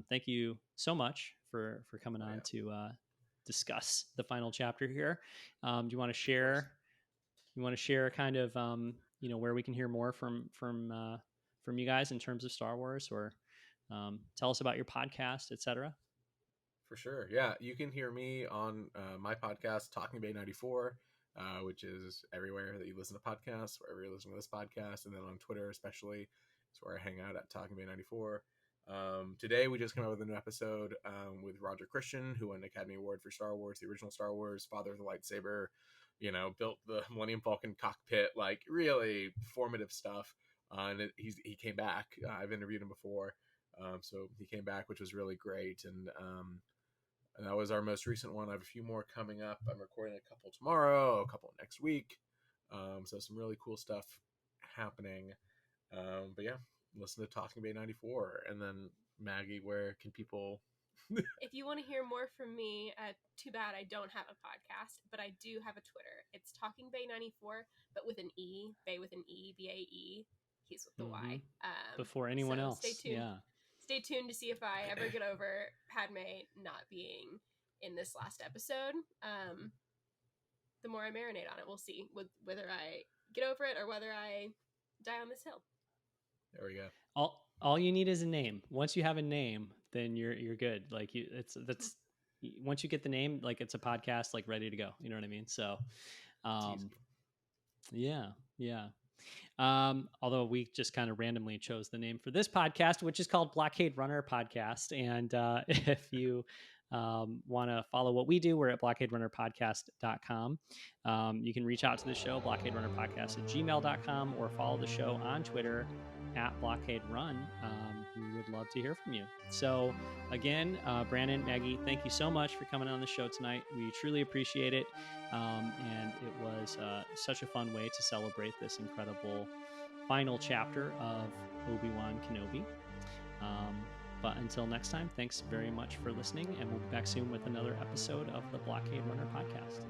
thank you so much for coming on to discuss the final chapter here. Do you want to share? You want to share kind of where we can hear more from you guys in terms of Star Wars, or tell us about your podcast, etc. For sure. Yeah. You can hear me on my podcast, Talking Bay 94, which is everywhere that you listen to podcasts, wherever you listen to this podcast. And then on Twitter, especially, it's where I hang out at Talking Bay 94. Today, we just came out with a new episode with Roger Christian, who won an Academy Award for Star Wars, the original Star Wars, father of the lightsaber, built the Millennium Falcon cockpit, really formative stuff. And he came back. I've interviewed him before, so he came back, which was really great. And that was our most recent one. I have a few more coming up. I'm recording a couple tomorrow, a couple next week. So some really cool stuff happening. But yeah, listen to Talking Bay 94. And then Maggie, where can people... If you want to hear more from me, too bad I don't have a podcast, but I do have a Twitter. It's Talking Bay 94, but with an E, Bay with an E, BAE. He's with the Y. Before anyone else. Stay tuned. Yeah. Stay tuned to see if I ever get over Padme not being in this last episode. The more I marinate on it, we'll see whether I get over it or whether I die on this hill. There we go. All you need is a name. Once you have a name, then you're good. That's once you get the name, it's a podcast, ready to go. You know what I mean? So, yeah. Although we just kind of randomly chose the name for this podcast, which is called Blockade Runner Podcast. And if you want to follow what we do, we're at blockaderunnerpodcast.com. You can reach out to the show, blockaderunnerpodcast@gmail.com, or follow the show on Twitter at Blockade Run. We would love to hear from you. So again, Brandon, Maggie, thank you so much for coming on the show tonight. We truly appreciate it. And it was such a fun way to celebrate this incredible final chapter of Obi-Wan Kenobi. But until next time, thanks very much for listening, and we'll be back soon with another episode of the Blockade Runner Podcast.